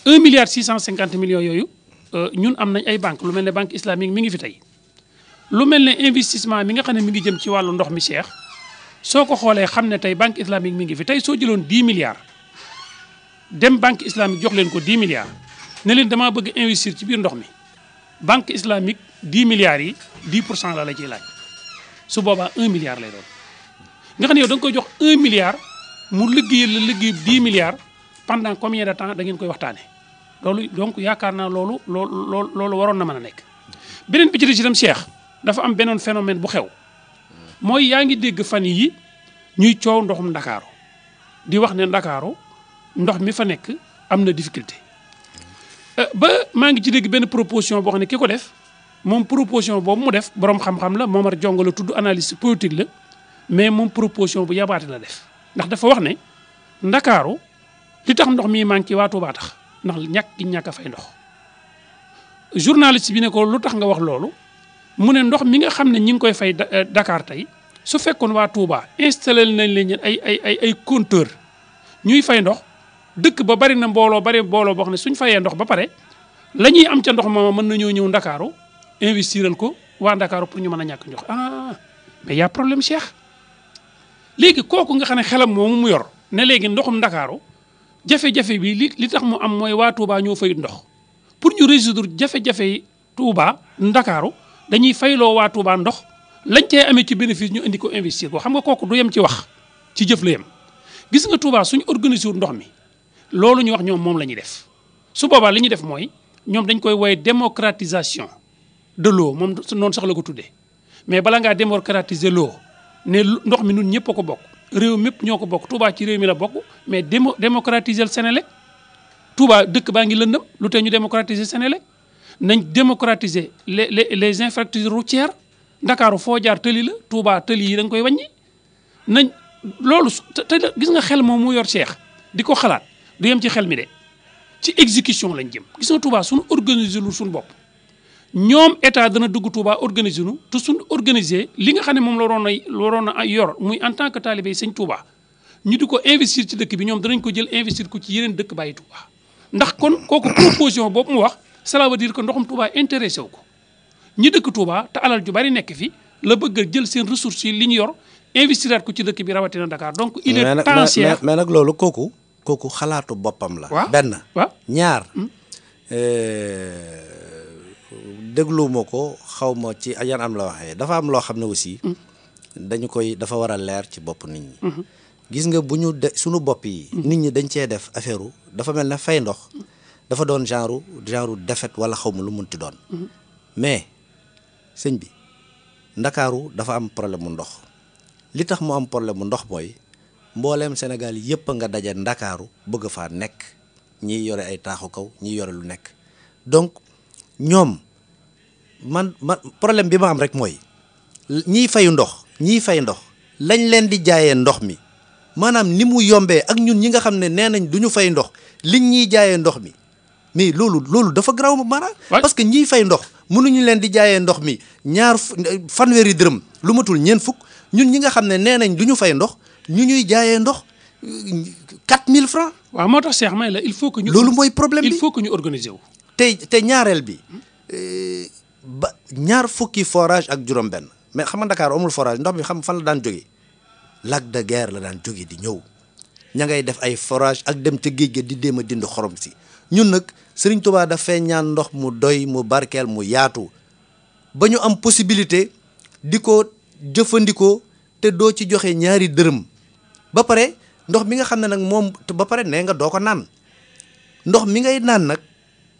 1 milliard 650 millions yooyu ñun am nañ ay banque lu mel ne banque islamique mi ngi fi tey lu mel ne investissement mi nga xam ne mi ngi jëm ci wàllu ndox mi Cheikh soo ko xoolee xam ne tey banque islamique mi ngi fi tey soo jëloon 10 milliards dem banque islamique jox leen ko 10 milliards ne leen damaa bëgg investir ci biir ndox mi banque islamique 10 milliards yi 10% la ciy laaj su boobaa 1 milliard lay doon nga xam ne yow da nga koy jox 1 milliard mu liggéeyal la liggéey 10 milliards pendant combien de temps da ngeen koy waxtaane loolu donc yaakaar naa loolu waroon na mën a nekk. beneen bi ci des itam Cheikh dafa am beneen phénomène bu xew mooy yaa ngi dégg fan yi ñuy coow ndoxum Ndakaaru di wax ne Ndakaaru ndox mi fa nekk am na difficulté ba maa ngi ci dégg benn proposition boo xam ne ki ko def moom proposition boobu mu def borom xam-xam la Momar Jong la tudd analyste politique la mais moom proposition bu yabaate la def ndax dafa wax ne Ndakaaru li tax ndox mi manqué waa Touba tax ndax ñàkk a fay ndox journaliste bi ne ko lu tax nga wax loolu mu ne ndox mi nga xam ne ñi ngi koy fay Dakar tey su fekkoon waa Touba installé nañ leen ay compteur ñuy fay ndox dëkk ba bari mbooloo boo xam ne suñ fayee ndox ba pare la ñuy am ca ndox moom mën nañoo ñëw Ndakaaru investiral ko waa Ndakaaru pour ñu mën a ñàkk ndox mais y a problème Cheikh léegi kooku nga xam ne xelam moomu mu yor ne léegi ndoxum Ndakaaru jafe-jafe bi li tax mu am mooy waa Touba ñoo fayut ndox pour ñu résoudre jafe-jafe yi Touba Ndakaaru dañuy fayloo waa Touba ndox lañ cey amee ci bénéfice ñu indi ko investir ko xam nga kooku du yem ci wax ci jëf la yem gis nga Touba suñu organisé wul ndox mi loolu ñu wax ñoom moom la ñuy def su boobaa li ñuy def mooy ñoom dañ koy woowee démocratisation de l'eau moom noonu sax la ko tuddee mais bala ngaa démocratiser l'eau ne ndox mi nun ñëpp a ko bokk réew mépp ñoo ko bokk Touba ci réew mi la bokk mais démocratiser le Sénélec Touba dëkk baa ngi lëndëm lu tee ñu démocratiser Sénélec nañ démocratiser les infrastructures routières Ndakaaru foo jaar tëli la Touba tëli yi da nga koy wàññi nañ loolu te gis nga xel moom mu yor Cheikh di ko xalaat du yem ci xel mi de ci exécution lañ jëm gis nga Touba suñu organiser lu suñu bopp ñoom état dana dugg Touba organiser nu te suñu organiser li nga xam ne moom la waroon a yor muy en tant que talibé yi sëñ Touba ñu di ko investir ci dëkk bi ñoom danañ ko jël investir ko ci yeneen dëkk bàyyi Touba ndax kon kooku proposition boobu mu wax cela veut dire que ndoxum Touba intéressé wu ko ñi dëkk Touba te alal ju bari nekk fi la bëgg a jël seen ressources yi li ñu yor investiraat ko ci dëkk bi rawatina Dakar donc il est temps mais nag loolu kooku xalaatu boppam la. waaw benn. waaw ñaar. déglu ma ko xaw ma ci yan am la waxee dafa am loo xam ne aussi. dafa war a leer ci bopp nit ñi. gis nga bu ñu suñu bopp yi. nit ñi dañ cee def affaire dafa mel ne fay ndox. dafa doon genre défaite wala xaw ma lu munti doon. mais sëñ bi Ndakaaru dafa am problème mu ndox li tax mu am problème mu ndox mooy. mbooleem Sénégal yëpp nga daje Ndakaaru bëgg faa nekk ñiy yore ay taaxu kaw ñiy yore lu nekk donc ñoom man problème bi ma am rek mooy ñiy fay ndox lañ leen di jaayee ndox mi maanaam ni mu yombee ak ñun ñi nga xam ne nee nañ du ñu fay ndox liñ ñuy jaayee ndox mi mais loolu dafa garaaw maanaam parce que ñiy fay ndox mënuñu leen di jaayee ndox mi fanweeri dërëm lu matul ñeent fukk ñun ñi nga xam ne nee nañ du ñu fay ndox ñu ñuy jaayee ndox 4000 francs. waaw moo tax Cheikh may la il faut que ñu. loolu mooy problème bi il faut que ñu organiser wu. te ñaareel bi ba ñaar fukki forage ak juróom-benn mais xam nga Dakar amul forage ndox mi xam fan la daan jógee lac de Guiers la daan jógee di ñëw ña ngay def ay forage ak dem ca géej ga di déem a dindi xorom si ñun nag Serigne Touba dafay ñaan ndox mu doy mu barkeel mu yaatu ba ñu am possibilité di ko jëfandikoo te doo ci joxe ñaari dërëm ba pare ndox mi nga xam ne nag moom ba pare nee nga doo ko naan ndox mi ngay naan nag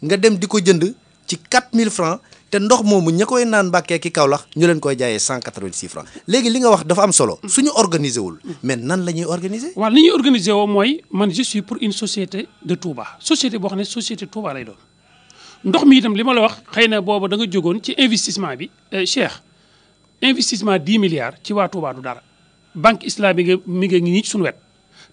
nga dem di ko jënd ci 4000 francs te ndox moomu ña koy naan Mbàkke ki Kaolack ñu leen koy jaayee 186 francs léegi li nga wax dafa am solo suñu organiser wul mais nan la ñuy organiser. waaw li ñuy organiser woo mooy man je suis pour une société de Touba société boo xam ne société Touba lay doon ndox mi itam li ma la wax xëy na boobu da nga jógoon ci investissement bi Cheikh investissement 10 milliards ci waa Touba du dara banque islamique mi ngi nii ci suñu wet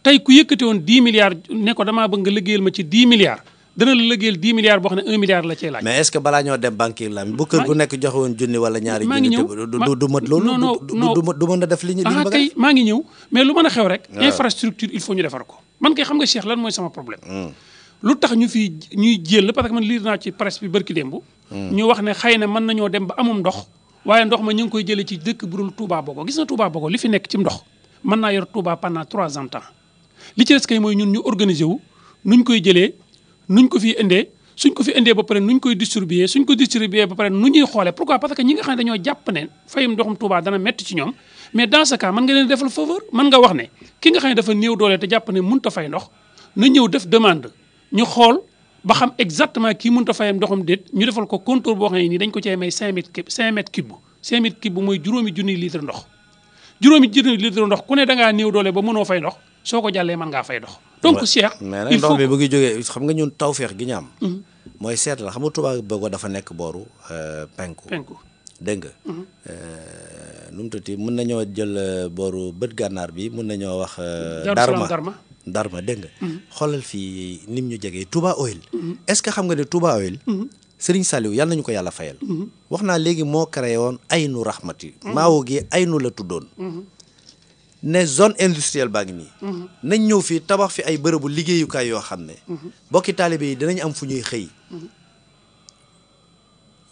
tey ku yëkkate woon 10 milliards ne ko damaa bëgg nga liggéeyal ma ci 10 milliards. dana la liggéeyal 10 milliards boo xam ne 1 milliard la cee laaj. mais est-ce que balaa ñoo dem banque yi bu kër gu nekk joxe woon junni wala ñaari junni du mat loolu du mën a def li ñu bëgg kay maa ngi ñëw mais lu mën a xew rek infrastructure il faut ñu defar ko man kay xam nga Cheikh lan mooy sama problème lu tax ñu fi ñuy jël parce que man lire naa ci presse bi barki démb ñu wax ne xëy na mën nañoo dem ba amum ndox waaye ndox ma ñu ngi koy jëlee ci dëkk bu dul Touba Bogo gis na Touba Bogo li fi nekk ci ndox mën naa yor Touba pendant 300 ans li ci des kay mooy ñun ñu organiser wu nuñ koy jëlee nuñ ko fi indee suñ ko fi indee ba pare nuñ koy distribuer suñ ko distribuer ba pare nu ñuy xoolee pourquoi parce que ñi nga xam ne dañoo jàpp ne fayum ndoxum Touba dana métti ci ñoom mais dans ce cas mën nga leen defal faveur mën nga wax ne ki nga xam ne dafa néew doole te jàpp ne mënut a fay ndox na ñëw def demande ñu xool ba xam exactement kii mënut a fayam ndoxum déet ñu defal ko contrôle boo xam ne nii dañ ko cee may 5 mètres cube mooy juróomi junniy litre ndox juróomi junniy litre ndox ku ne da ngaa néew doole ba mënoo fay ndox soo ko jàllee mën ngaa fay ndox donc Cheikh mais ndox mi bu ngi jógee xam nga ñun tawfeex gi ñu am mooy seet la xam nga Touba Bogo dafa nekk booru penku dégg nga nu mu tuddati mën nañoo jël booru bët gànnaar bi mën nañoo wax Darma dégg nga xoolal fii nim ñu jegee Touba Oil est-ce que xam nga ne Touba Oil Serigne Saliou yàlla nañu ko yàlla fayal wax naa léegi moo créé woon Aynu Rahmati maawo gi Aynu la tuddoon ne zone industrielle baa ngi nii nañ ñëw fii tabax fi ay bërëbu liggéeyukaay yoo xam ne bokki taalibe yi dinañ am fu ñuy xëy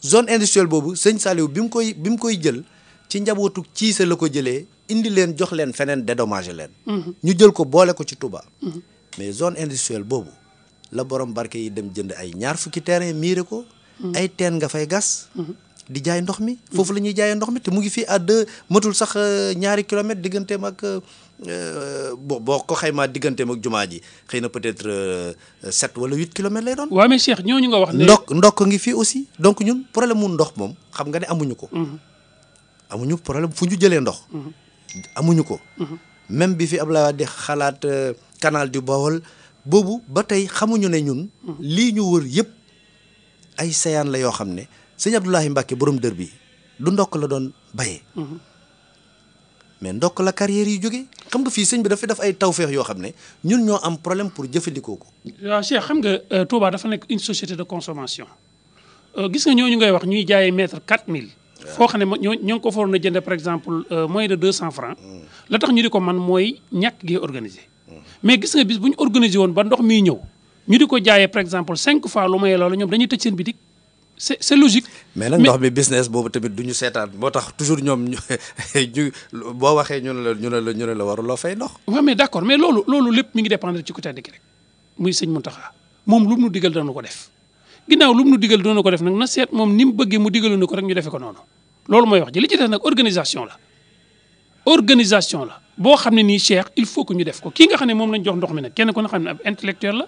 zone industrielle boobu sëñ Saliou bi mu koy jël ci njabootu ciise la ko jëlee indi leen jox leen feneen dédommagé leen ñu jël ko boole ko ci Touba mais zone industrielle boobu la borom barke yi dem jënd ay ñaar fukki terrain miire ko ay teen nga fay gas di jaay ndox mi foofu la ñuy jaayee ndox mi te mu ngi fii à 2 matul sax ñaari kilomètres digganteem ak boo ko xaymaa digganteem ak jumaa ji xëy na peut-être 7 wala 8 kilomètres lay doon. waaw mais Cheikh ñooñu nga wax ne. ndokk ngi fii aussi donc ñun problème mu ndox moom xam nga ne amuñu ko. amuñu problème fu ñu jëlee ndox. amuñu ko. même bi fi Abdoulaye Wade di xalaat canal du Baol boobu ba tey xamuñu ne ñun. lii ñu wër yëpp ay sayaan la yoo xam ne. sëñ Abdoulahi Mbacke borom dër bi du ndokk la doon bayee mais ndokk la carrière yi jógee xam nga fii sëñ bi dafa def ay tawféex yoo xam ne ñun ñoo am problème pour jëfandikoo ko. waaw Cheikh xam nga Touba dafa nekk une société de consommation gis nga ñooñu ngay wax ñuy jaayee mètre 4000. foo xam ne ñoo ngi ko faroon a jënd par exemple moins de 200 francs la tax ñu di ko man mooy ñàkk gi organisé mais gis nga bis bu ñu organisé woon ba ndox miy ñëw ñu di ko jaayee par exemple 5 fois lu may loolu ñoom dañuy tëj seen bitik. c'est logique. mais nag ndox mi business boobu tamit du ñu seetaan moo tax toujours ñoom ñu boo waxee ñu ne la waruloo fay ndox. waaw mais d'accord mais loolu lépp mi ngi dépendre ci ku tedd ki rek muy sëñ Mountakha moom lu mu nu digal dana ko def ginnaaw lu mu nu digal dana ko def nag na seet moom ni mu bëggee mu digaloon ko rek ñu defee ko noonu loolu mooy wax ji li ci def nag organisation la boo xam ne nii Cheikh il faut que ñu def ko kii nga xam ne moom lañ jox ndox mi nag kenn ku ne xam ne ab intellectuel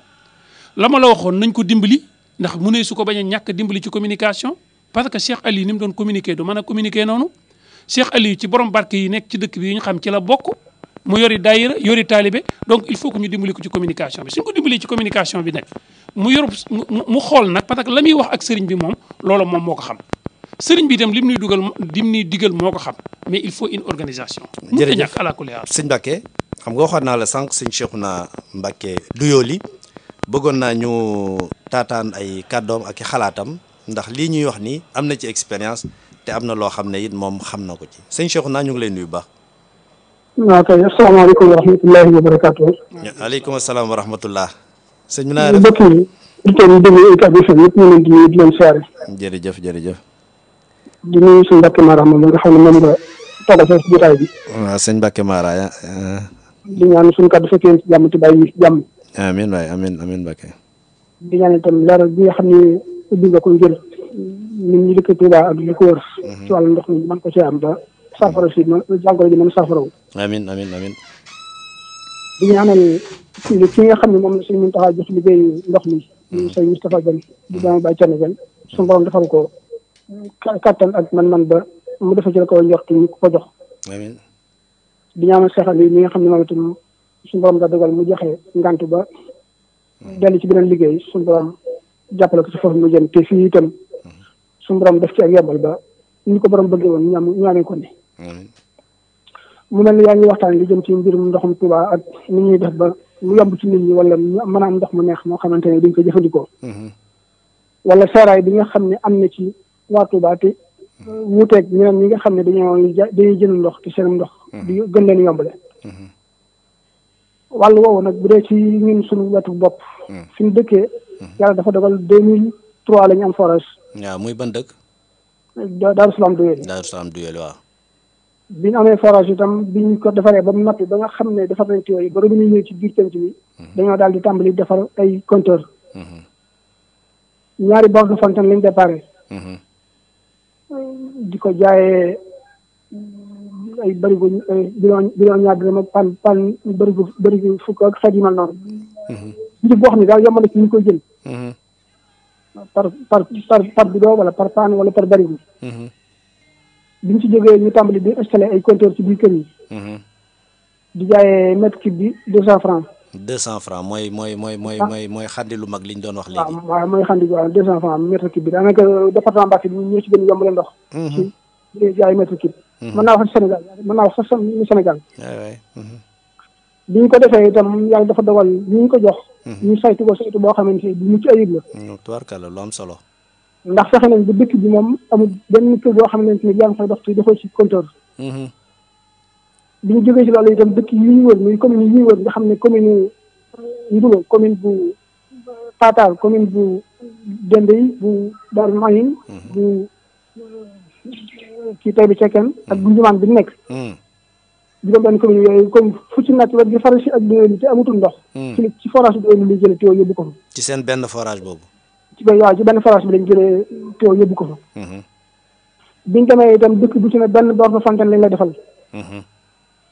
la ma la waxoon nañ ko dimbali. ndax mu ne su ko bañ a ñàkk dimbali ci communication parce que Cheikh Aliou ni mu doon communiquer du mën a communiquer noonu Cheikh Aliou ci borom barke yi nekk ci dëkk bi yi ñu xam ci la bokk mu yori daayira yori taalibe donc il faut que ñu dimbali ko ci communication bi suñ ko dimbali ci communication bi nag mu yor mu xool nag parce que la muy wax ak sëriñ bi moom loolu moom moo ko xam sëriñ bi itam lim ñuy digal moo ko xam mais il faut une organisation. jërëjëf mu ñàkk ala kulli haal. sëñ Mbacke xam nga waxoon naa la sànq sëñ Cheikhouna Mbacke Douyoly bëggoon naa ñu taataan ay kàddoom ak i xalaatam ndax lii ñuy wax nii am na ci expérience te am na loo xam ne it moom xam na ko ci sëñ Cheikhouna ñu ngi lay nuyu bu baax. waaw kay asalaamaaleykum wa rahmatullahi wa barakaatu. aleykum salaam wa rahmatullah. sëñ bi naa def mbokk yi auditeurs yi déglu UCAB FM yëpp ñu leen di nuyu di leen siyaare. jërëjëf. di nuyu suñu Mbacke Mara moom nga xam ne moom nga toogal sa jotaay bi. waaw sëñ Mbacke Mara. di ñaan suñu kàddu fekkee ci jàmm ci bàyyi ci jàmm. amiin waay amiin Mbacke. di ñaan itam leeral bi nga xam ne ubbi nga ko ngir nit ñi dëkk Touba ak li ko wër ci wàllu ndox mi mën ko ci am ba saafara si jàngoro ji mën saafara wu. amin amin amin di ñaanal ki nga xam ne moom la suñu mën taxaa jox liggéeyu ndox mi ñu sëñ Moustapha Gane di dama bàyyi Thierno Gane suñu borom defal ko kattan ak man ba mu defa ci la ko njort ñu ko jox. amin di ñaanal seexal yi mi nga xam ne moom itam suñu borom daa dogal mu joxe ngant ba dellu ci beneen liggéey suñu borom jàppale ko ci foofu mu jëm te fii itam suñu borom def ci ak yombal ba ñu ko borom bëggee woon ñu amee ko ne mu mel ni yaa ngi waxtaan li jëm ci mbirum ndoxum Touba ak ni ñuy def ba mu yomb ci nit ñi wala mën a am ndox mu neex moo xamante ne duñ ko jëfandikoo wala seeraay bi nga xam ne am na ci waa Touba te wuuteeg ñeneen ñi nga xam ne dañuy jënd ndox te seen ndox di gën leen yombale wàllu woowu nag bu dee ci ñun suñu wetu bopp fi ñu dëkkee yàlla dafa dogal 2003 la ñu am forage. waaw muy ban dëkk. Daaru Salaam Duyel. Daaru Salaam Duyel waaw. bi ñu amee forage itam bi ñu ko defaree ba mu noppi ba nga xam ne defar nañ tuyau yi ba robinet ñëw ci biir penc bi dañoo daal di tàmbali defar ay compteur ñaari borne de fontaine lañ déparé di ko jaayee ay bërigo bidon ñaar dërëm ak pan bërigo fukk ak xeet yi mel noonu njëg boo xam ne daal yomb na ci ñu koy jël par bidon wala par pan wala par bërigo bi ñu ci jógee ñu tàmbali di installé ay compteur ci biir kër yi di jaayee mètre cube bi 200 francs 200 francs mooy xandi lu mag li ñu doon wax léegi. waaw mooy xandi bi waaw 200 francs mètre cube bi daanaka département Mbacké bi ñoo ci gën a yomb leen ndox ci di jaay mètre cube mën naa wax Sénégal mën naa wax sax Sénégal bi ñu ko defee itam yàlla dafa dogal ñu ko jox ñu saytu ko saytu boo xamante ni bu mucc ayib la tubaarkàlla lu am solo ndax fexe nañ ba dëkk bi moom amul benn kër boo xamante ni yaa ngi fay dox te defoo ci compteur bi ñu jógee ci loolu itam dëkk yi ñu wër muy commune yi ñu wër nga xam ne commune Ndoulo commune bu Patar commune bu Dendey bu Darou Manine bu kii Taïba Cekkeen ak bu Njumaan bi ñu nekk juróom benn commune yooyu comme fu ci nekk wet gi fara si ak Doyelu te amatul ndox ci forage Doyelu li jële tuyau yóbbu ko fa ci seen benn forage boobu ci benn forage bi lañ jëlee tuyau yóbbu ko fa biñu demee itam dëkk bu ci ne benn borne de fontaine lañ la defal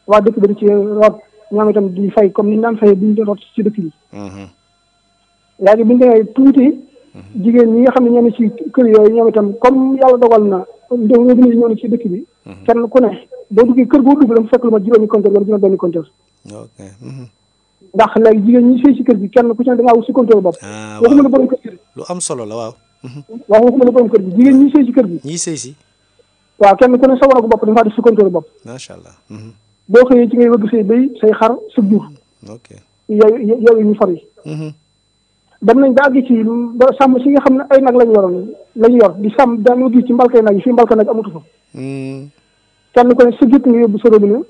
waa dëkk bi di ci root ñoom itam di fay comme ni ñu daan fayee bi ñu doon root ci dëkk bi léegi bi ñu demee tuuti jigéen ñi nga xam ne ñoo ne ci kër yooyu ñoom itam comme yàlla dogal na ñoo ñëw na ci dëkk bi kenn ku ne boo duggee kër boo dugg la mu fekk lu ma juróomi compteur wala juróom benn compteur ndax léegi jigéen ñi sëy ci kër gi kenn ku ci ne da ngaa wut si compteur bopp waxuma la borom kër gi lu am solo la waaw waxuma la borom kër gi jigéen ñi sëy ci kër gi ñiy sëy si waaw kenn ku ne sa waragu bopp da nga faa def si compteur bopp macha allah boo xëyee ci ngay wëgg say béy say xar sa jur yow ñu far yi dem nañ ba àgg ci ba sàmm si nga xam ne ay nag lañu yor di sàmm daanoo gis ci mbalkay nag yi fii mbalkay nag amatu fa kenn ku ne sa gétt nga yóbbu sa robinet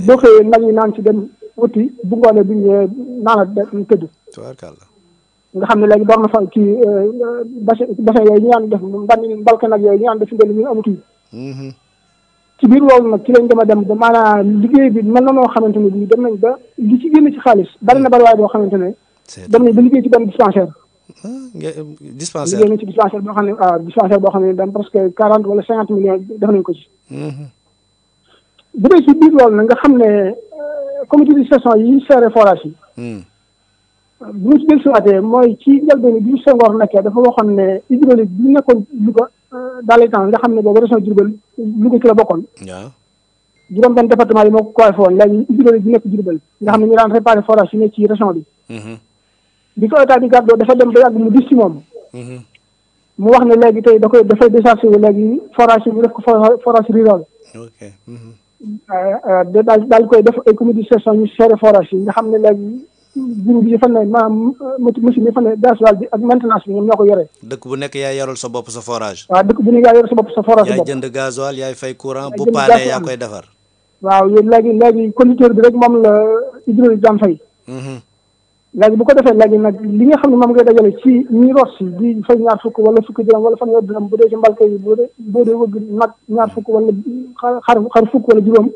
boo xëyee nag yi naan ci dem wuti bu ngoonee bu ñëwee naana tëdd nga xam ne léegi door na fa kii bassin yooyu ñu daan def mbalkay nag yooyu ñu daan def ndel ñu amatuñ ci biir loolu nag ci lañ dem ba maanaam liggéey bi mel na noo xamante ne bii dem nañ ba li ci génn ci xaalis bari na bari waaye boo xamante ne dem nañ ba liggéey ci benn dispensaire liggéey nañ ci dispensaire boo xam ne dispensaire boo xam ne dem presque 40 wala 50 millions def nañ ko ci bu dee ci biir loolu nag nga xam ne comité de gestion yi seere forage yi bu ñu ci del siwaatee mooy ci njëlbéen bi ñu Senghor nekkee dafa waxoon ne hydraulique bi nekkoon Louga dans les temps nga xam ne boobu région Diourbel Louga ci la bokkoon juróom benn département yi moo ko coiffé woon léegi hydraulique bi nekk Diourbel nga xam ne ñu daan réparé forage yi nekk ci région bi ko état di gàddoo dafa dem ba yàgg mu dis ci moom mu wax ne léegi tey dafay déchargé wu léegi forage yi ñu def ko forage rural daal koy def ay comité de gestion ñu seere forage yi nga xam ne léegi bureau bi fan ne maanaam machine yi fan ne gasoil bi ak maintenance bi ñoom ñoo ko yore dëkk bu nekk yaay yorul sa bopp sa forage waaw dëkk bu nekk yaay yorul sa bopp sa forage yaay jënd gasoil yaay fay courant bu paanee yaa koy defar waaw léegi conducteur bi rek moom la hydraulique daan fay léegi bu ko defee léegi nag li nga xam ne moom ngay dajale ci ñi root si di fay ñaar fukk wala fukki dërëm wala fanweeri dërëm bu dee ci mbalka yi boo dee wëgg nag ñaar fukk wala xar fukk wala juróom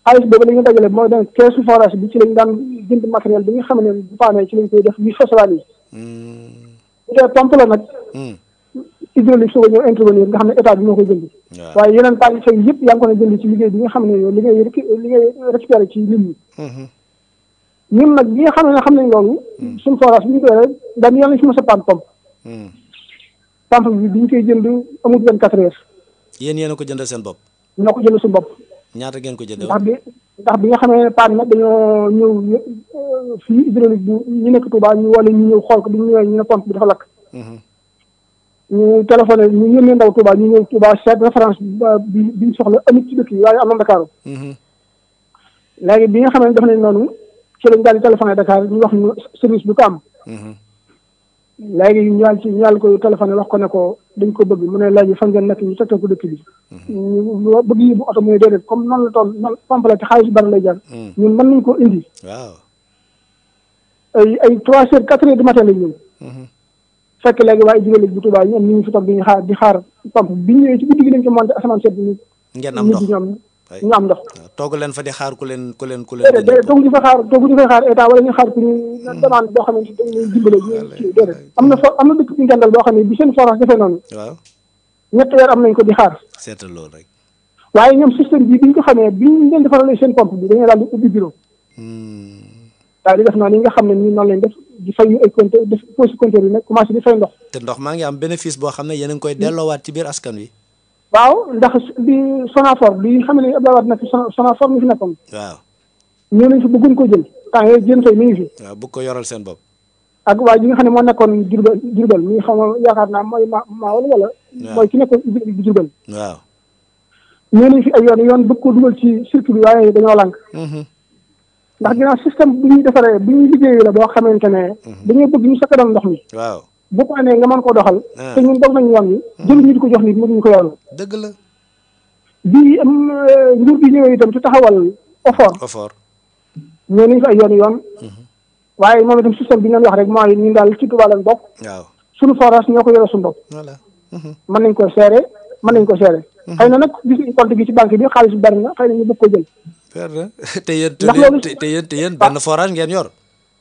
xaalis boobu la ñu dajale mooy donc keesu forage bi ci lañ daan jënd matériel bi nga xam ne bu paanee ci lañ koy def yu social yi bu dee pompe la nag hydraulique soog a ñëw intervenir nga xam ne état bi moo koy jënd. waaye yeneen taal yi fay yëpp yaa ngi ko ne jënd ci liggéey bi nga xam ne li ngay récupéré ci nit ñi. ñun nag bi nga xam ne xam nañ loolu. suñu forage bi ñu koy rek daan yàlla si mos a pompe. pompe bi ñu koy jënd amul 24 heures. yéen a ko jëndal seen bopp. ñoo ko jënd suñu bopp. ñaata ngeen ko jëndee ndax bi nga xamee ne paan nag dañoo ñëw fii hydraulique bi ñu nekk Touba ñu wala ñu ñëw xool ko bi ñu ñëwee ñu ne pompe bi dafa lakk. ñu téléphoné ñu yónnee ndaw Touba ñu ñëw Touba seet référence bi ñu soxla amit ci dëkk yi waaye am na Dakar. léegi bi nga xam ne def nañ noonu ci lañ daal di téléphoné Dakar ñu wax ñu service bi ko am. léegi ñu yàlla ko téléphoné wax ko ne ko dañ ko bëgg mu ne léegi fan ngeen nekk ñu tegtal ko dëkk bi. ñu bëgg yóbbu oto muy déedéet comme noonu la toll noonu pompe la te xaalis bari lay jar. ñun mën nañ ko indi. waaw. ay 3 heures 4 heures du matin lañ ñëw. fekk léegi waaye jigéen bu Touba ñoom ñu ngi fi toog di xaar pompe bi ñu ñëwee ci guddi gi lañ ko monté asamaan seet bi ngeen am ndox ñoom ñu am ndox. toog leen fa di xaar ku leen. déedéet toogu ñu fa xaar état wala ñu xaar ku ñu demande boo xam ne dañuy dimbale ñu ci déedéet am na dëkk ci ngandal boo xam ne bi seen forage defee noonu. waaw ñetti weer am nañ ko di xaar. seetal loolu rek. waaye ñoom système bi ñu ko xamee bi ñu leen defaralee seen pompe bi dañuy daal di ubbi bureau. daal di def noonu yi nga xam ne nii noonu lañ def di fay ay compteur def pose compteur yi nag commencé di fay ndox. te ndox maa ngi am bénéfice boo xam ne yéen a ngi koy delloowaat ci biir askan wi. waaw ndax bi Sonafor bi xam ne Abdoulaye Wade na fi Sonafor mi fi nekkoon. waaw. ñëw nañ fi bëgguñ ko jël temps yooyu jën fay mi ngi fi. waaw bëgg ko yoral seen bopp. ak waa ji nga xam ne moo nekkoon Jurbel mi xam nga yaakaar naa mooy maa wala. mooy ki nekkoon bi Jurbel. waaw. ñëw nañ fi ay yoon bëgg ko dugal ci circuit bi waaye dañoo lànk. ndax ginnaaw système bi ñuy defaree bi ñuy liggéeyee la boo xamante ne. dañoo bëgg ñu sakkanal ndox mi. waaw. bu ko nee nga mën koo doxal. te ñun doog nañu yoon wi. jël ñu di ko jox nit mënuñu ko yoon. dëgg la. bii nguur gi ñëwee itam ci taxawal OFOR. ñëw nañu fi ay yoon. waaye moom itam système bi ñu wax rek mooy ñun daal ci Touba lañ bokk. waaw. suñu forage ñoo ko yore suñu bopp. voilà. mën nañ ko seere. xëy na nag gis nañ compte gi ci banque bi xaalis bi bari na xëy na ñu bëgg ko jël. te yéen benn forage ngeen yor.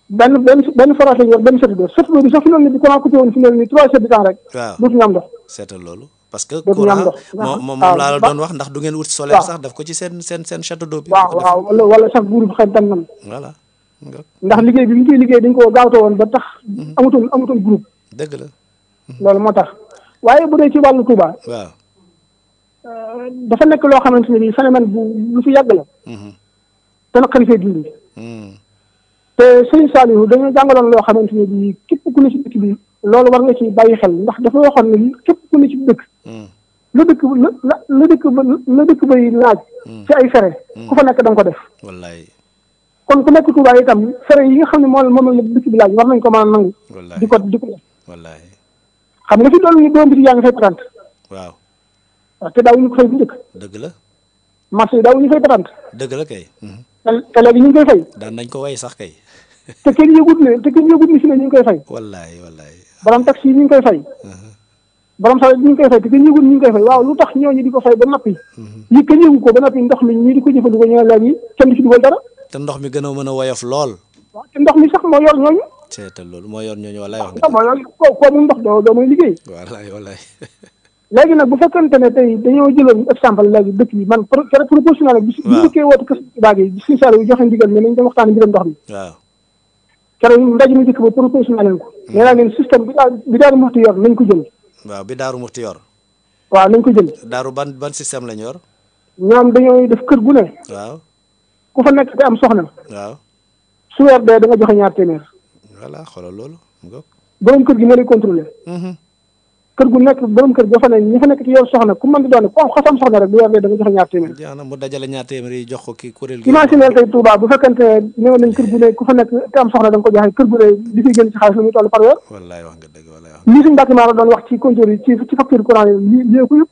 benn forage lañ yor benn séddoo séddoo bi sax fi noonu bi courant coupé woon fi noonu nii 3 heures de temps rek. waaw dootuñu am ndox. seetal loolu. parce que courant moom laa la doon wax ndax du ngeen wut solaire sax daf ko ci seen château d'eau bi. waaw wala sax buur bi xëy na nan. voilà. ndax liggéey bi ñu koy liggéey dañ ko gaawtoo woon ba tax. amutoon groupe. dëgg la. loolu moo tax waaye bu dee ci wàllu Touba. waaw. dafa nekk loo xamante ne bii phénomène bu lu fi yàgg la. te nag xalifee dindi. te Serigne Saliou dañoo jàngaloon loo xamante ne bii képp ku ne ci dëkk bi loolu war nga ci bàyyi xel ndax dafa waxoon ne képp ku ne ci dëkk. la dëkk bay laaj. ci ay fere. ku fa nekk da nga ko def. wallaay. kon ku nekk Touba itam fere yi nga xam ne moom la dëkk bi laaj war nañ ko mën a nangu. wallaay di ko def. wallaay. xam nga fi doon ni doom bi yaa ngi fay patante. waaw. waaw te daawuñu ko fay bu njëkk. dëgg la. marché yi daawuñu fay patante. dëgg la kay. te léegi ñu ngi koy fay. daan nañ ko way sax kay. te kenn yëgut ne fi ne ñu ngi koy fay. wallaay wallaay. borom taxi yi ñu ngi koy fay. borom sax ñu ngi koy fay te kenn yëgut ñu ngi koy fay waaw lu tax ñooñu di ko fay ba noppi. yi kenn yëgu ko ba noppi ndox mi ñii di ko jëfandikoo ñu ne léegi kenn du ci dugal dara. te ndox mi gën a mën a woyof lool. waaw te ndox mi sax moo yor ñooñu. seetal loolu moo yor ñooñu wallaay wax nga. moo yor koo mu ndox doo muy liggéey. wallaay wallaay. léegi nag bu fekkente ne tey dañoo jëloon exemple léegi dëkk bi man proportionnel bi ñu dikkee woote kës baag yi suñu saal yi joxe ndigal ne nañ dem waxtaan mbiram ndox mi. waaw keroog ndaje mi njëkk ba proportionnel leen ko. nee naa leen système bi Daaru Muxti yor nañ ko jël. waaw bi Daaru Muxti yor. waaw nañ ko jël. Daaru ban système lañ yor. ñoom dañoo def kër gu ne. waaw. ku fa nekk te am soxna. waaw. su weer dee da nga joxe ñaar téeméer. voilà xoolal loolu. borom kër gi moo lay contrôlé. kër gu nekk borom kër ga fa ne ñi fa nekk ci yor soxna ku mën di doon ko xasam soxna rek bu weer dee da nga joxe ñaar téeméer. jaana mu dajale ñaar téeméer yi jox ko kii kuréel gi. imagineel tey Touba bu fekkente ñëw nañ kër gu ne ku fa nekk te am soxna da nga ko joxe kër gu ne li fiy génn ci xaalis la muy toll par weer. wallaay wax nga dëgg wallaay wax. lii suñu bâtiment la doon wax ci compteur yi ci facture courant yi lii ko yëpp.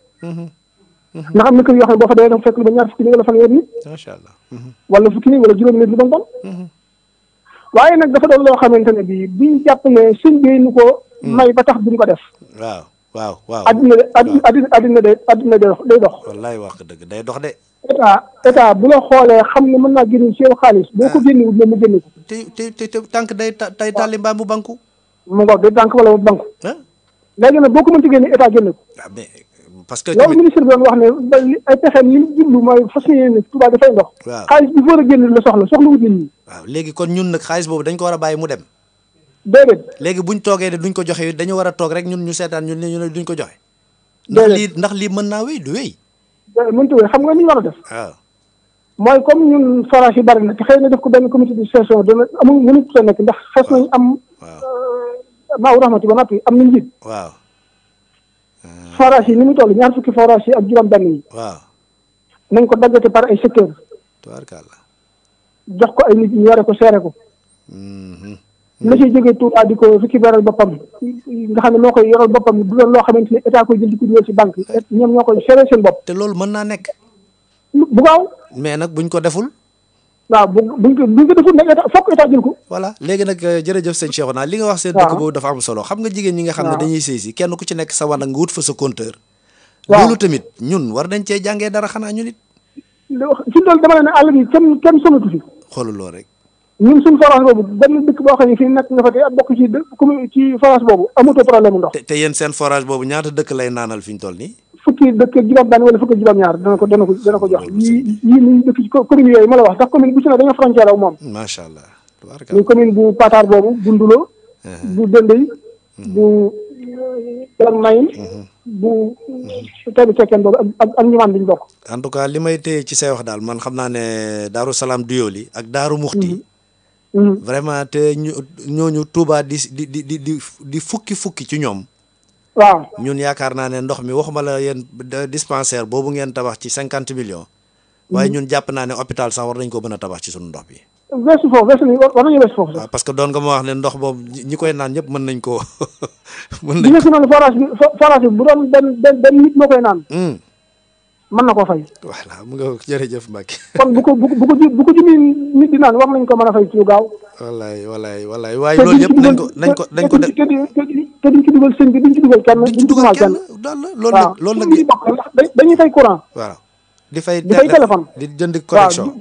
ndax am na kër yoo xam ne boo fa dee dafa fekk lu ba ñaar fukki nit wala fanweer nit. macha allah. wala fukki nit wala juróomi nit lu bon bon. waaye nag dafa doon loo xamante ne bii biñ jàpp ne suñ bi ñu ko may ba tax duñ ko def. waaw. addina day dox. wallaay wax dëgg day dox de. état bu la xoolee xam ne mën naa génne ci yow xaalis boo ko génnewul ne mu génne ko. te tànk day tàlli mbaa mu banku. mu ngoog day tànk wala mu banku. léegi nag boo ko mënti génne état génne ko. ah mais parce que loolu ministre bi doon wax ne ay pexeem yi mu jublu mooy fas yéene Touba dafay ndox. waaw xaalis bi war a génn la soxla wut nit ñi. waaw léegi kon ñun nag xaalis boobu dañ ko war a bàyyi mu dem. déedéet. léegi buñ toogee de duñ ko joxe dañu war a toog rek ñun ñu seetaan ñun ne duñ ko joxe. déedéet ndax lii mën naa wéy du wéy. mënut a wéy xam nga ni ñu war a def. waaw. mooy comme ñun forage yi bari na te xëy na def ko benn comité de gestion dana amul mënut a nekk ndax xas nañ am. waaw maaw rahmati ba noppi am na njiit. waaw. forage yi ni mu toll ñaar fukki forage yi ak juróom-benn yi. waaw. nañ ko daggate par ay secteur tubaarkàlla. jox ko ay nit ñu yore ko seere ko. la ciy jógee Touba di ko récupérer boppam nga xam ne moo koy yoral boppam du doon loo xamante ni état koy jël di ko dugal ci banque ñoom ñoo koy seere seen bopp. te loolu mën naa nekk. bu gaaw. mais nag buñ ko deful. waaw buñ ko deful nag état fokk état jël ko. voilà léegi nag jërëjëf sëñ Cheikhouna li nga wax seen dëkk boobu dafa am solo xam nga jigéen ñi nga xam ne dañuy sëy si kenn ku ci nekk sa wanag nga wut fa sa compteur. loolu tamit ñun war nañ cee jàngee dara xanaa ñun it. fi loolu dama ne àll bi kenn sonatu fi. xoolul loolu rek. ñun suñu forage boobu benn dëkk boo xam ne fii nekk nga fa te ak bokk ci forage boobu amatoo problème mu ndox. te yéen seen forage boobu ñaata dëkk lay naanal fi ñu toll nii. fukki dëkk juróom-benn wala fukki juróom-ñaar dana ko jox yii ñu dëkk ci commune yooyu ma la wax ndax commune bu ci ne dañoo frontière ak moom. macha allah. muy commune bu Patar boobu bu Ndulo. bu Dendey. bu Lam Mayin. bu Taïba Cekkeen boobu ak ñimaan bi ñu bokk. en tout cas li may téye ci say wax daal man xam naa ne Daaru Salaam Duyoli ak Daaru Muxti. vraiment te ñooñu Touba di fukki ci ñoom. waaw ñun yaakaar naa ne ndox mi waxuma la yéen dispensaire boobu ngeen tabax ci 50 millions. waaye ñun jàpp naa ne hôpital sax war nañ ko mën a tabax ci suñu ndox bi. weesu foofu war nañu weesu foofu sax. waaw parce que doon nga ma wax ne ndox boobu ñi koy naan ñëpp mën nañ koo. mën nañ ko noonu forage bi bu doon benn nit moo koy naan. mën na koo fay. voilà mu nga jërëjëf Mbacke. kon bu ko junni nit di naan war nañ ko mën a fay ci lu gaaw. wallaay waaye loolu yëpp nañ ko def te duñ ci dugal sëñ bi duñ ci dugal kenn. duñ ci dugal kenn loolu nag dañuy fay courant. waaw di fay téléphone di jënd connexion.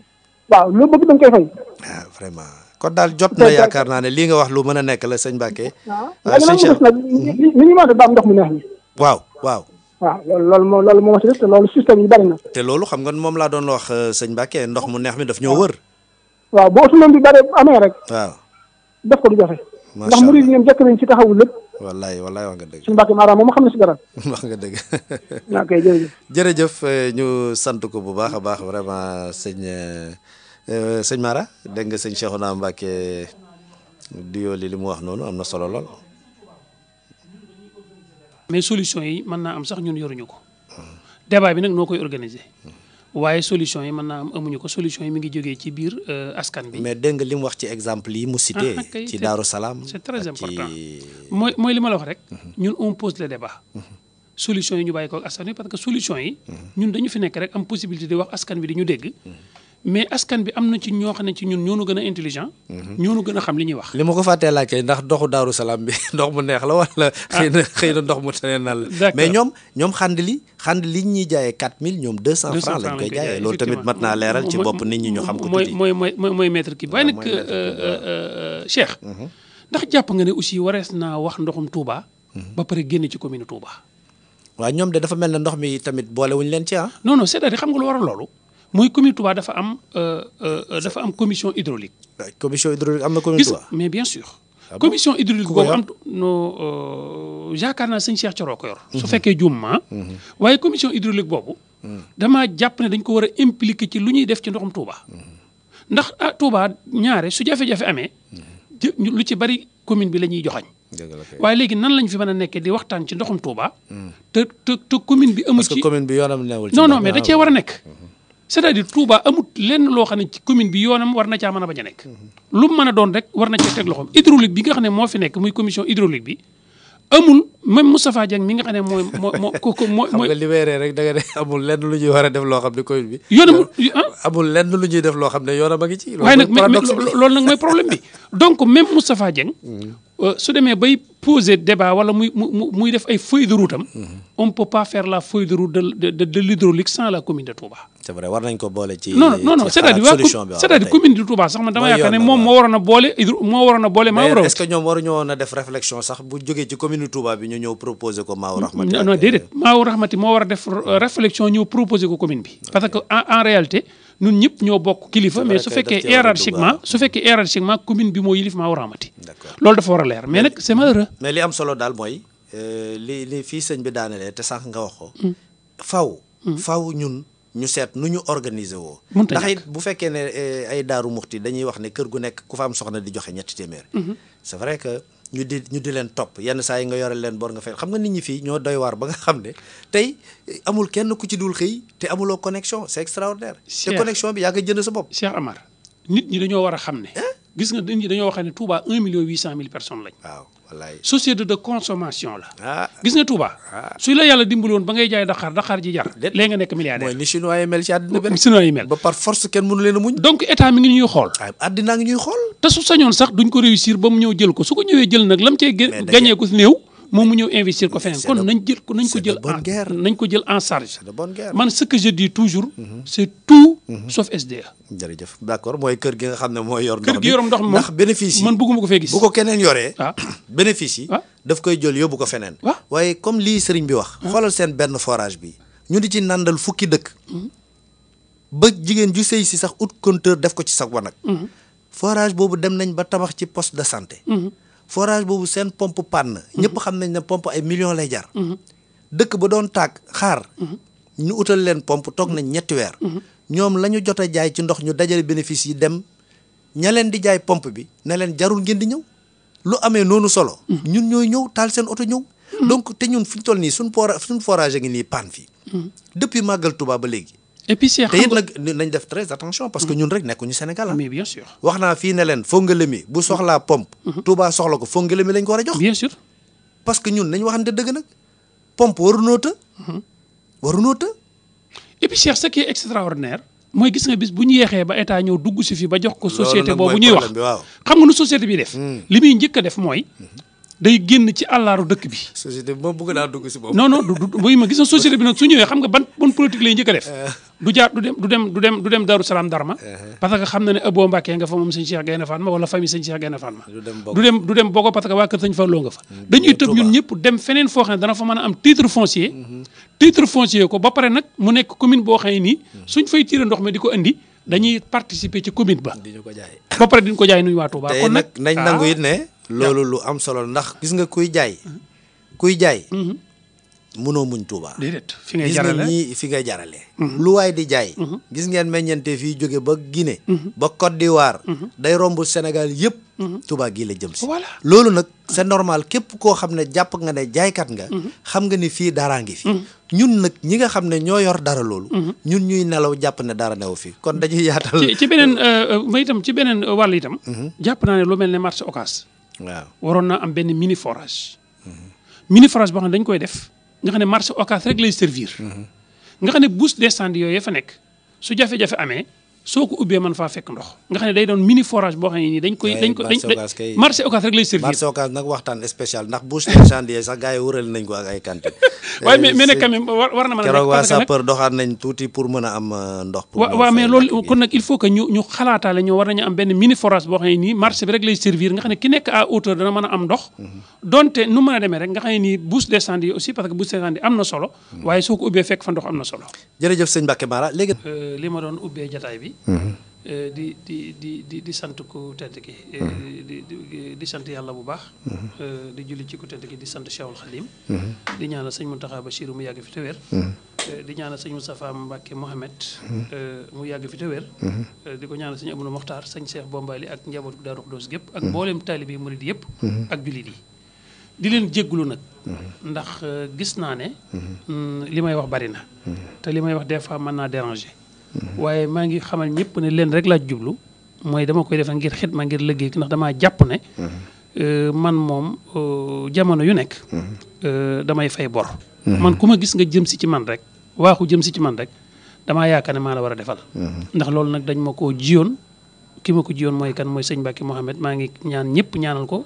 waaw lu bëgg dañ koy fay. waaw vraiment kon daal jot na yaakaar naa ne lii nga wax lu mën a nekk la sëñ Mbacke. waaw léegi nag li ñu mën a daam ndox mu neex mi. waaw. waaw loolu moo ci def te loolu système yi bari na. te loolu xam nga moom laa doon wax sëñ Mbacke ndox mu neex mi daf ñoo wër. waaw bu autonomie bi bari amee rek. waaw def ko du jafe. macha allah ndax murid yi ñoom jëkk nañ ci taxawul lépp. wallaay wax nga dëgg. suñu Mbacke Mara moom xam na si dara. wax nga dëgg. ok jërëjëf. jërëjëf ñu sant ko bu baax a baax vraiment sëñ Mara dégg nga sëñ Cheikhouna Mbacke Duyoli li mu wax noonu am na solo lool. mais solution yi mën naa am sax ñun yoruñu ko. débat bi nag noo koy organiser. waaye solution yi mën naa am amuñu ko solution yi mi ngi jógee ci biir askan bi. mais dégg nga li mu wax ci exemple yi mu cité. ci Daaru Salaam. c'est très important mooy li ma la wax rek. ñun on pose le débat. solution yi ñu bàyyi ko ak askan bi parce que solution yi. ñun dañu fi nekk rek am possibilité di wax askan bi di ñu dégg. mais askan bi am na ci ñoo xam ne ci ñun ñoo nu gën a intelligent. ñoo nu gën a xam li ñuy wax. li ma ko fàttee laaj kay ndax ndoxu Daaru Salaam bi ndox mu neex la wala. xëy na ndox mu tane na la. mais ñoom xand li ñuy jaayee 4000 ñoom 200 francs lañ koy jaayee loolu tamit mat naa leeral ci bopp nit ñi ñu xam ko tuuti. mooy maître kii waaye nag Cheikh. ndax jàpp nga ne aussi warees naa wax ndoxum Touba. ba pare génn ci commune Touba. waaw ñoom de dafa mel ne ndox mi tamit boole wuñ leen ci non c'est-à-dire xam nga lu waral loolu. mooy commune Touba dafa am commission hydraulique. commission hydraulique am na commune Touba. mais bien sûr. commission hydraulique boobu am yaakaar naa sëñ Cheikh Thioro ko yor. su fekkee juum ma waaye commission hydraulique boobu. damaa jàpp ne dañ ko war a impliquer ci lu ñuy def ci ndoxum Touba. ndax Touba ñaare su jafe-jafe amee. lu ci bari commune bi la ñuy joxañ. waaye léegi nan lañ fi mën a nekkee di waxtaan ci ndoxum Touba. te commune bi amul ci. parce que commune bi yoonam newul ci non mais da cee war a nekk. c'est-à-dire Touba amut lenn loo xam ne ci commune bi yoonam war na caa mën a bañ a nekk. lu mu mën a doon rek war na cee teg loxoom hydraulique bi nga xam ne moo fi nekk muy commission hydraulique bi amul même Moustapha Dieng mi nga xam ne mooy xam nga libéré rek da nga ne amul lenn lu ñuy war a def loo xam ne commune bi. yoonam amul lenn lu ñuy def loo xam ne yoonam a ngi ci. waaye nag loolu nag mooy problème bi donc même Moustapha Dieng. su demee bay poser débat wala muy def ay feuille de route am. on ne peut pas faire la feuille de route de l'hydraulique sans la commune de Touba. c'est vrai war nañ ko boole ci. non c'est-à-dire commune de Touba sax man dama yaakaar ne moom moo waroon a boole Maawu Rahmati. est-ce que ñoom waruñu woon a def réflexion sax bu jógee ci commune Touba bi ñu ñëw proposer ko Maawu Rahmati. non déedéet Maawu Rahmati moo war a def réflexion ñëw proposer ko commune bi. parce que en réalité ñun ñëpp ñoo bokk kilifa mais su fekkee hiérarchiquement commune bi moo yilif Maawu Rahmati. loolu dafa war a leer mais nag c'est malheureux. mais li am solo daal mooy li fii sëñ bi daanelee te sànq nga wax ko. faaw ñun ñu seet nu ñu organiser woo. ndax it bu fekkee ne ay Daaru Muxti dañuy wax ne kër gu nekk ku fa am soxna di joxe ñetti téeméer. c'est vrai que ñu di leen topp yenn saa yi nga yore leen bor nga fay xam nga nit ñi fii ñoo doy waar ba nga xam ne tey amul kenn ku ci dul xëy te amuloo connexion c'est extraordinaire. te connexion bi yaa ngi jënd sa bopp. Cheikh Amar nit ñi dañoo war a xam ne. gis nga nit ñi dañoo wax ne Touba 1.800.000 personnes lañ. waaw wallaay société de consommation la. gis nga Touba. su la yàlla dimbali woon ba ngay jaay Dakar ji jar. léegi nga nekk milliardaire. mooy ni chinois yi mel ci àddina bi. chinois yi mel ba par force kenn mënu leen a muñ. donc état mi ngi ñuy xool. àddina ngi ñuy xool. te su sañoon sax duñ ko réussir ba mu ñëw jël ko su ko ñëwee jël nag lam cee gañee ko si néew. moom mu ñëw investir ko feneen kon nañ ko jël en charge. man ce que je dis toujours. c'est tout sauf SDE. jërëjëf d'accord mooy kër gi nga xam ne mooy yor ndox mi kër gi yor ndox mi ndax bénéfice yi man bëgguma ko fee gis. bu ko keneen yoree. bénéfice yi. daf koy jël yóbbu ko feneen. waaye comme lii sëriñ bi wax. xoolal seen benn forage bi ñu di ci nandal fukki dëkk. ba jigéen ju sëy si sax ut compteur def ko ci sa wanag. forage boobu dem nañ ba tabax ci poste de santé. forage boobu seen pompe panne. ñëpp xam nañ ne pompe ay millions lay jar. dëkk ba doon tàgg xaar. ñu utal leen pompe toog nañ ñetti weer. ñoom la ñu jot a jaay ci ndox ñu dajale bénéfice yi dem ña leen di jaay pompe bi ne leen jarul ngeen di ñëw. lu amee noonu solo. ñun ñooy ñëw taal seen oto ñëw. donc te ñun fi ñu toll nii suñ forage a ngi nii panne fii. depuis màggal Touba ba léegi. et puis Cheikh te it nag nañ def très attention parce que ñun rek nekkuñu Sénégal mais bien sûr. wax naa fii ne leen Fongolimbi bu soxlaa pompe. Touba soxla ko Fongolimbi lañ ko war a jox. bien sûr. parce que ñun nañ waxante dëgg nag pompe warunoo të. et puis Cheikh ce qui est extraordinaire mooy gis nga bis bu ñu yeexee ba état ñëw dugg si fi ba jox ko société boobu ñuy wax xam nga nu société bi def. li muy njëkk a def mooy. day génn ci àllaaru dëkk bi. société bi moom bëgg naa dugg si boobu. non buy ma gis na société bi nag su ñëwee xam nga ban politique lay njëkk a def. du dem Darou Salam Darma. parce que xam na ne Abo Mbacke nga fa moom sëñ Cheikh Gaïndé Fatma wala famille sëñ Cheikh Gaïndé Fatma. du dem Bogo parce que waa kër sëñ Fallou nga fa. dañuy tëb ñun ñëpp dem feneen foo xam ne dana fa mën a am titre foncier. titre foncier ko ba pare nag mu nekk commune boo xam ne nii suñ fay tirer ndox mi di ko indi dañuy participer ci commune ba. ba pare diñ ko jaay nuyu waa Touba. kon nag nañ nangu it ne loolu lu am solo ndax gis nga kuy jaay mënoo muñ Touba. déedéet fi ngay jarale gis nga fi ngay jarale. lu waay di jaay. gis ngeen meññante fii jóge ba Guinée. ba Côte d'Ivoire. day romb Sénégal yëpp. Touba gii la jëm si. voilà loolu nag c'est normal képp koo xam ne jàpp nga ne jaaykat nga. xam nga ni fii daraa ngi fi. ñun nag ñi nga xam ne ñoo yor dara loolu. ñun ñuy nelaw jàpp ne dara newu fi kon dañuy yaatal. ci beneen ma itam ci beneen wàll itam. jàpp naa ne lu mel ne marché Ocass. waaw waroon naa am benn mini forage. mini forage boo xam ne dañ koy def nga xam ne marché Ocass rek lay servir. nga xam ne bouche d'incendie yooyu fa nekk su jafe-jafe amee soo ko ubbee mën faa fekk ndox nga xam ne day doon mini forage boo xam ne nii dañ koy marché Ocass rek lay servir. marché Ocass nag waxtaan spécial ndax bouche d'incendie sax gars yi wëral nañ ko ak ay cantine. waaye mais nag quand même war na mën a. keroog waa sapeur doxaat nañ tuuti pour mën a am ndox. waaw mais loolu kon nag il faut que ñu xalaataale ñoo war nañu am benn mini forage boo xam ne nii marché bi rek lay servir nga xam ne ki nekk à hauteur dana mën a am ndox. donte nu mën a demee rek nga xam ne nii bouche d'incendie aussi parce que bouche d'incendie am na solo. waaye soo ko ubbee fekk fa ndox am na solo. jërëjëf sëñ Mbacke Mara léegi. li ma doon ubbee jataay bi. di sant ku tedd ki di sant yàlla bu baax. di julli ci ku tedd ki di sant Cheikhul Khadim. di ñaanal sëñ Mountakha Bachir mu yàgg fi te wér. di ñaanal sëñ Moustapha Mbacke Mohamed mu yàgg fi te wér. di ko ñaanal sëñ Abdou Mokhtar sëñ Cheikh Bombali ak njabootu Daaru Xudoos gépp ak mboolem taalibe yi murid yëpp. ak jullit yi di leen jéggulu nag. ndax gis naa ne. li may wax bari na. te li may wax des fois mën naa déranger. waaye maa ngi xamal ñëpp ne leen rek laa jublu mooy dama koy def ngir xidma ngir liggéey ndax damaa jàpp ne man moom jamono yu nekk damay fay bor man ku ma gis nga jëm si ci man rek waaxu jëm si ci man rek damaa yaakaar ne maa la war a defal ndax loolu nag dañ ma koo jiyoon ki ma ko jiyoon mooy kan mooy sëñ Mbacke Mohamed maa ngi ñaan ñëpp ñaanal ko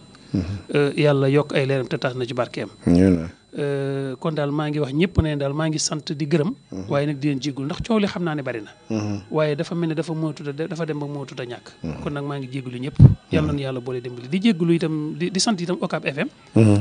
yàlla yokk ay leeram te taas na ci barkeem kon daal maa ngi wax ñëpp ne daal maa ngi sant di gërëm waaye nag di leen jéggul ndax coow li xam naa ne bari na waaye dafa mel ne dafa dem ba mootut a ñàkk kon nag maa ngi jéggulu ñëpp yàlla na yàlla boole dimbali di jéggulu itam di sant itam Ucab FM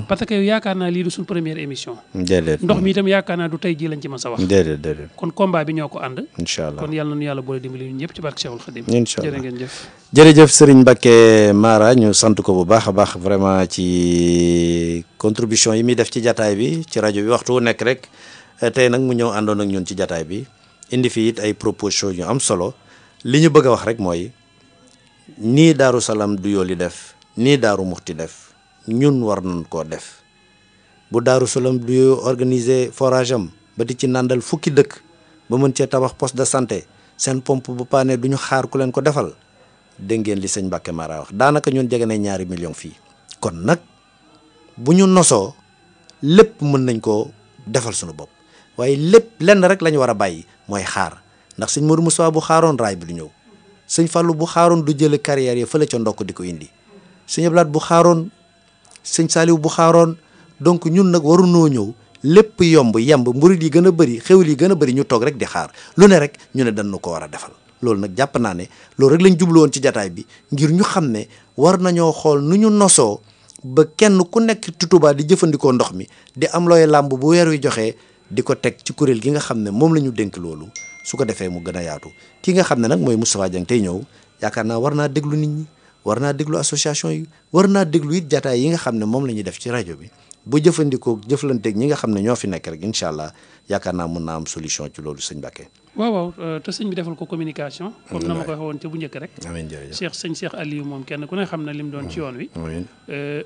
parce que yaakaar naa lii du suñ première émission ndox mi itam yaakaar naa du tey ji lañ ci mën sa wax déedéet kon combat bi ñoo ko ànd incha allah kon yàlla na yàlla boole dimbali ñun ñëpp ci barke Cheikhul Khadim incha allah jërë ngeen jëf jërëjëf Serigne Mbacké Mara ñu sant ko bu baax a baax vraiment ci contribution yi muy def ci jataay bi ci rajo bi waxtu wu nekk rek tey nag mu ñëw àndoon ak ñun ci jataay bi indi fi it ay proposition yu am solo li ñu bëgg a wax rek mooy nii Daaru Salaam du yooli def nii Daaru Muxti def ñun war nañ koo def bu Daaru Salaam du yoo organiser forage am ba di ci nàndal fukki dëkk ba mën cee tabax poste de santé seen pompe bu paane du ñu xaar ku leen ko defal dégg ngeen li sëñ Mbacké Mara wax daanaka ñun jege nañ 2 millions fii kon nag bu ñu nosoo lépp mën nañ koo defal suñu bopp waaye lépp lenn rek la ñu war a bàyyi mooy xaar ndax sëñ Modou Moussa bu xaaroon raay bi du ñëw sëñ Fallou bu xaaroon du jële carrière yi fële ca ndokk di ko indi sëñ Ablaat bu xaaroon sëñ Saliou bu xaaroon donc ñun nag warunoo ñëw lépp yemb mburit yi gën a bëri xewil yi gën a bëri ñu toog rek di xaar lu ne rek ñu ne dañ ko war a defal loolu nag jàpp naa ne loolu rek lañ jublu woon ci jataay bi ngir ñu xam ne war nañoo xool nu ñu nosoo ba kenn ku nekk ci Touba di jëfandikoo ndox mi di am looy làmb bu weer wi joxee di ko teg ci kuréel gi nga xam ne moom la ñu dénk loolu su ko defee mu gën a yaatu ki nga xam ne nag mooy Moustapha Dieng tey ñëw yaakaar naa war naa déglu nit ñi war naa déglu association yi war naa déglu it jataay yi nga xam ne moom la ñuy def ci rajo bi bu jëfandikoo jëflanteeg ñi nga xam ne ñoo fi nekk rek incha allah yaakaar naa mun naa am solution ci loolu sëñ Mbacké. waaw te sëñ bi defal ko communication. comme na ma ko waxee woon ca bu njëkk rek. amiin jërëjëf Cheikh Aliou moom kenn ku ne xam na lim doon ci yoon wi.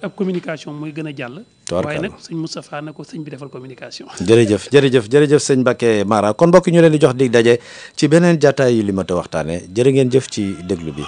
ab communication muy gën a jàll. waaye nag sëñ Moustapha na ko sëñ bi defal communication. jërëjëf sëñ Mbacké Mara kon mbokk ñu leen di jox dig daje ci beneen jataay yu li ma ta waxtaane jërë ngeen jëf ci déglu bi.